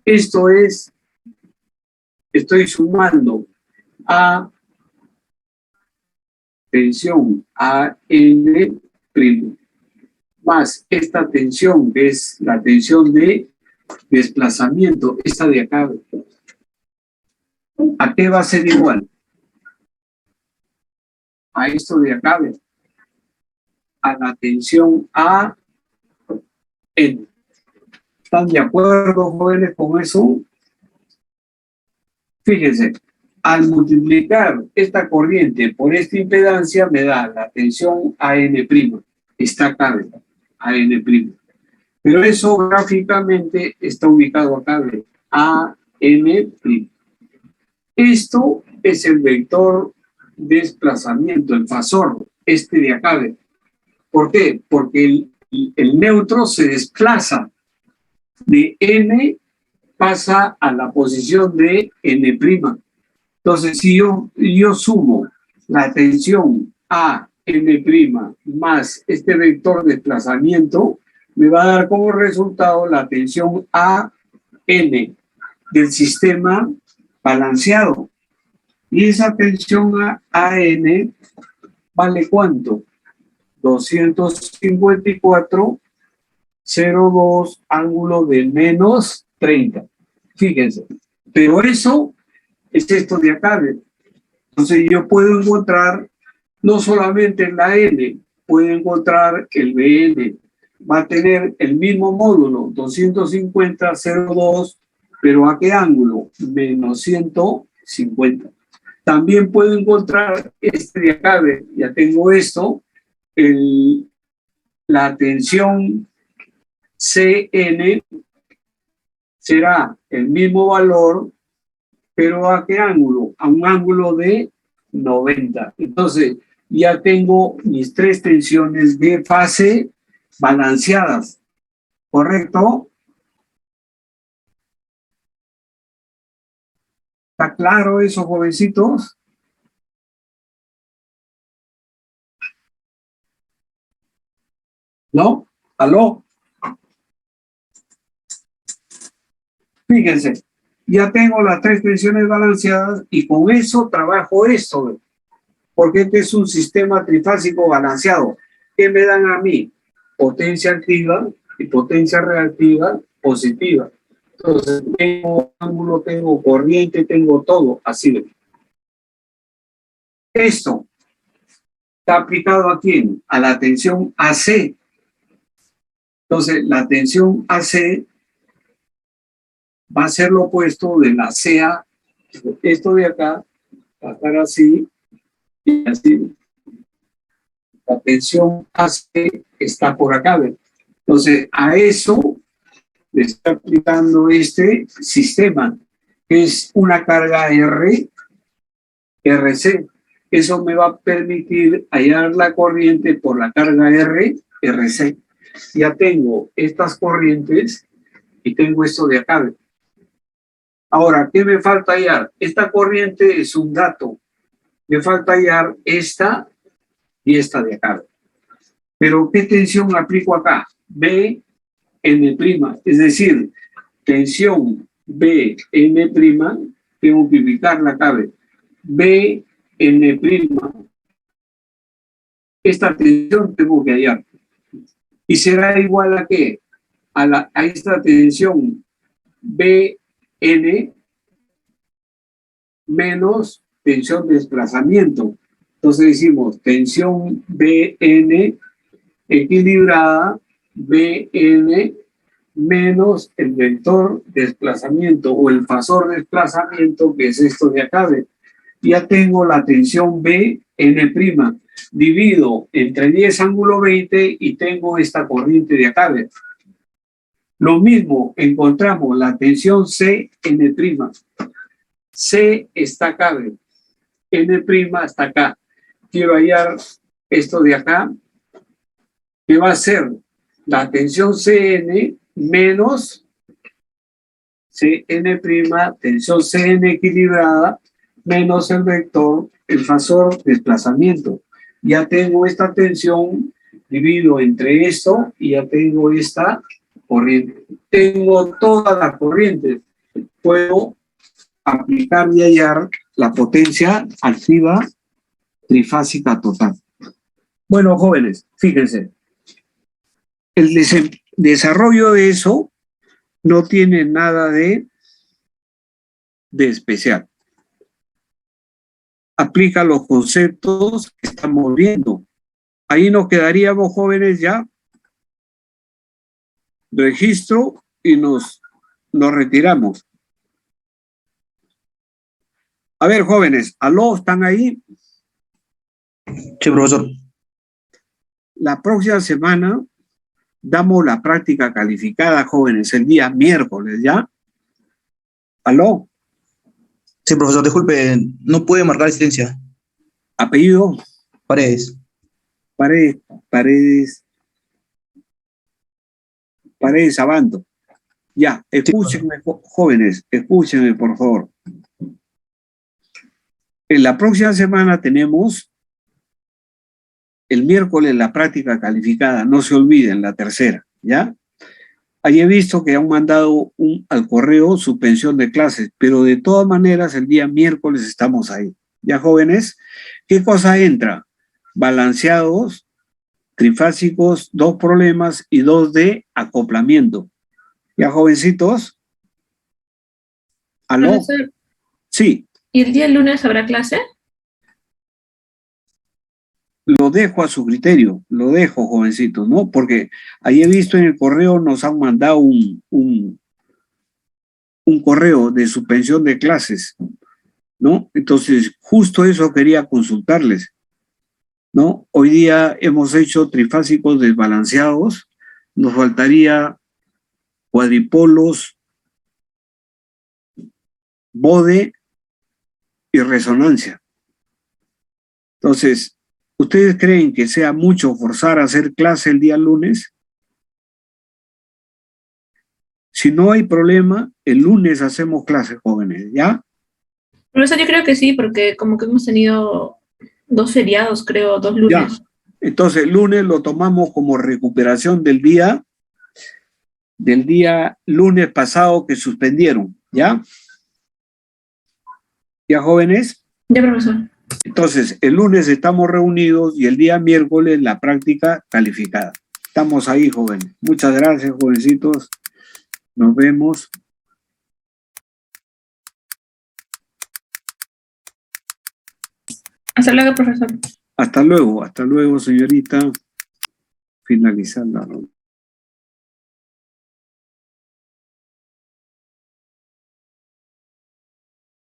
esto es, estoy sumando a tensión a N', más esta tensión que es la tensión de desplazamiento, esta de acá. ¿A qué va a ser igual? A esto de acá, a la tensión a N. ¿Están de acuerdo, jóvenes, con eso? Fíjense, al multiplicar esta corriente por esta impedancia me da la tensión a N'. Está acá, a N'. Pero eso gráficamente está ubicado acá, a N'. Esto es el vector desplazamiento, el fasor, este de acá. ¿Por qué? Porque el neutro se desplaza de N, pasa a la posición de N'. Entonces, si yo sumo la tensión a N' más este vector de desplazamiento, me va a dar como resultado la tensión a N del sistema balanceado. Y esa tensión a N vale ¿cuánto? 254,02 ángulo de menos 30. Fíjense. Pero eso es esto de acá. Entonces yo puedo encontrar no solamente la N, puedo encontrar el BN. Va a tener el mismo módulo, 250,02, pero ¿a qué ángulo? Menos 150. También puedo encontrar este de acá, ya tengo esto, la tensión CN será el mismo valor, pero ¿a qué ángulo? A un ángulo de 90. Entonces, ya tengo mis 3 tensiones de fase balanceadas, ¿correcto? ¿Está claro eso, jovencitos? ¿No? ¿Aló? Fíjense, ya tengo las 3 tensiones balanceadas y con eso trabajo esto, porque este es un sistema trifásico balanceado. ¿Qué me dan a mí? Potencia activa y potencia reactiva positiva. Entonces, tengo ángulo, tengo corriente, tengo todo, así de. Esto está aplicado ¿a quién? A la tensión AC. Entonces, la tensión AC va a ser lo opuesto de la CA. Esto de acá va a estar así y así. La tensión AC está por acá. ¿Ve? Entonces, a eso le está aplicando este sistema, que es una carga RC. Eso me va a permitir hallar la corriente por la carga RC. Ya tengo estas corrientes y tengo esto de acá. ¿Ve? Ahora, ¿qué me falta hallar? Esta corriente es un dato. Me falta hallar esta y esta de acá. Pero, ¿qué tensión aplico acá? BN', es decir, tensión BN', tengo que ubicarla acá. BN'. Esta tensión tengo que hallar. ¿Y será igual a qué? A esta tensión BN menos tensión de desplazamiento. Entonces decimos tensión BN equilibrada BN menos el vector de desplazamiento o el fasor de desplazamiento, que es esto de acá. Ya tengo la tensión BN'. Divido entre 10 ángulo 20 y tengo esta corriente de acá. Lo mismo, encontramos la tensión CN'. C está acá, N' está acá. Quiero hallar esto de acá, que va a ser la tensión CN menos CN', tensión CN equilibrada, menos el vector, el fasor desplazamiento. Ya tengo esta tensión, divido entre esto y ya tengo esta corriente. Tengo todas las corrientes. Puedo aplicar y hallar la potencia activa trifásica total. Bueno, jóvenes, fíjense. El desarrollo de eso no tiene nada de especial. Aplica los conceptos que estamos viendo. Ahí nos quedaríamos, jóvenes, ya. Registro y nos retiramos. A ver, jóvenes, ¿aló? ¿Están ahí? Sí, profesor. La próxima semana damos la práctica calificada, jóvenes, el día miércoles, ¿ya? ¿Aló? Sí, profesor, disculpe, no puede marcar asistencia. ¿Apellido? Paredes. Paredes Abanto. Ya, escúchenme, jóvenes, escúchenme, por favor. En la próxima semana tenemos el miércoles la práctica calificada, no se olviden, la tercera, ¿ya? Ahí he visto que han mandado al correo suspensión de clases, pero de todas maneras el día miércoles estamos ahí. ¿Ya, jóvenes? ¿Qué cosa entra? Balanceados, trifásicos, 2 problemas y 2 de acoplamiento. ¿Ya, jovencitos? ¿Aló? Profesor, Sí. ¿y el día lunes habrá clase? Lo dejo a su criterio, lo dejo, jovencitos, ¿no? Porque ahí he visto en el correo, nos han mandado un correo de suspensión de clases, ¿no? Entonces, justo eso quería consultarles, ¿no? Hoy día hemos hecho trifásicos desbalanceados, nos faltaría cuadripolos, bode y resonancia. Entonces, ¿ustedes creen que sea mucho forzar a hacer clase el día lunes? Si no hay problema, el lunes hacemos clase, jóvenes, ¿ya? Profesor, yo creo que sí, porque como que hemos tenido 2 feriados, creo, 2 lunes. Ya. Entonces, el lunes lo tomamos como recuperación del día lunes pasado que suspendieron, ¿ya? ¿Ya, jóvenes? Ya, profesor. Entonces, el lunes estamos reunidos y el día miércoles la práctica calificada. Estamos ahí, jóvenes. Muchas gracias, jovencitos. Nos vemos. Hasta luego, profesor. Hasta luego, señorita. Finalizar la ronda.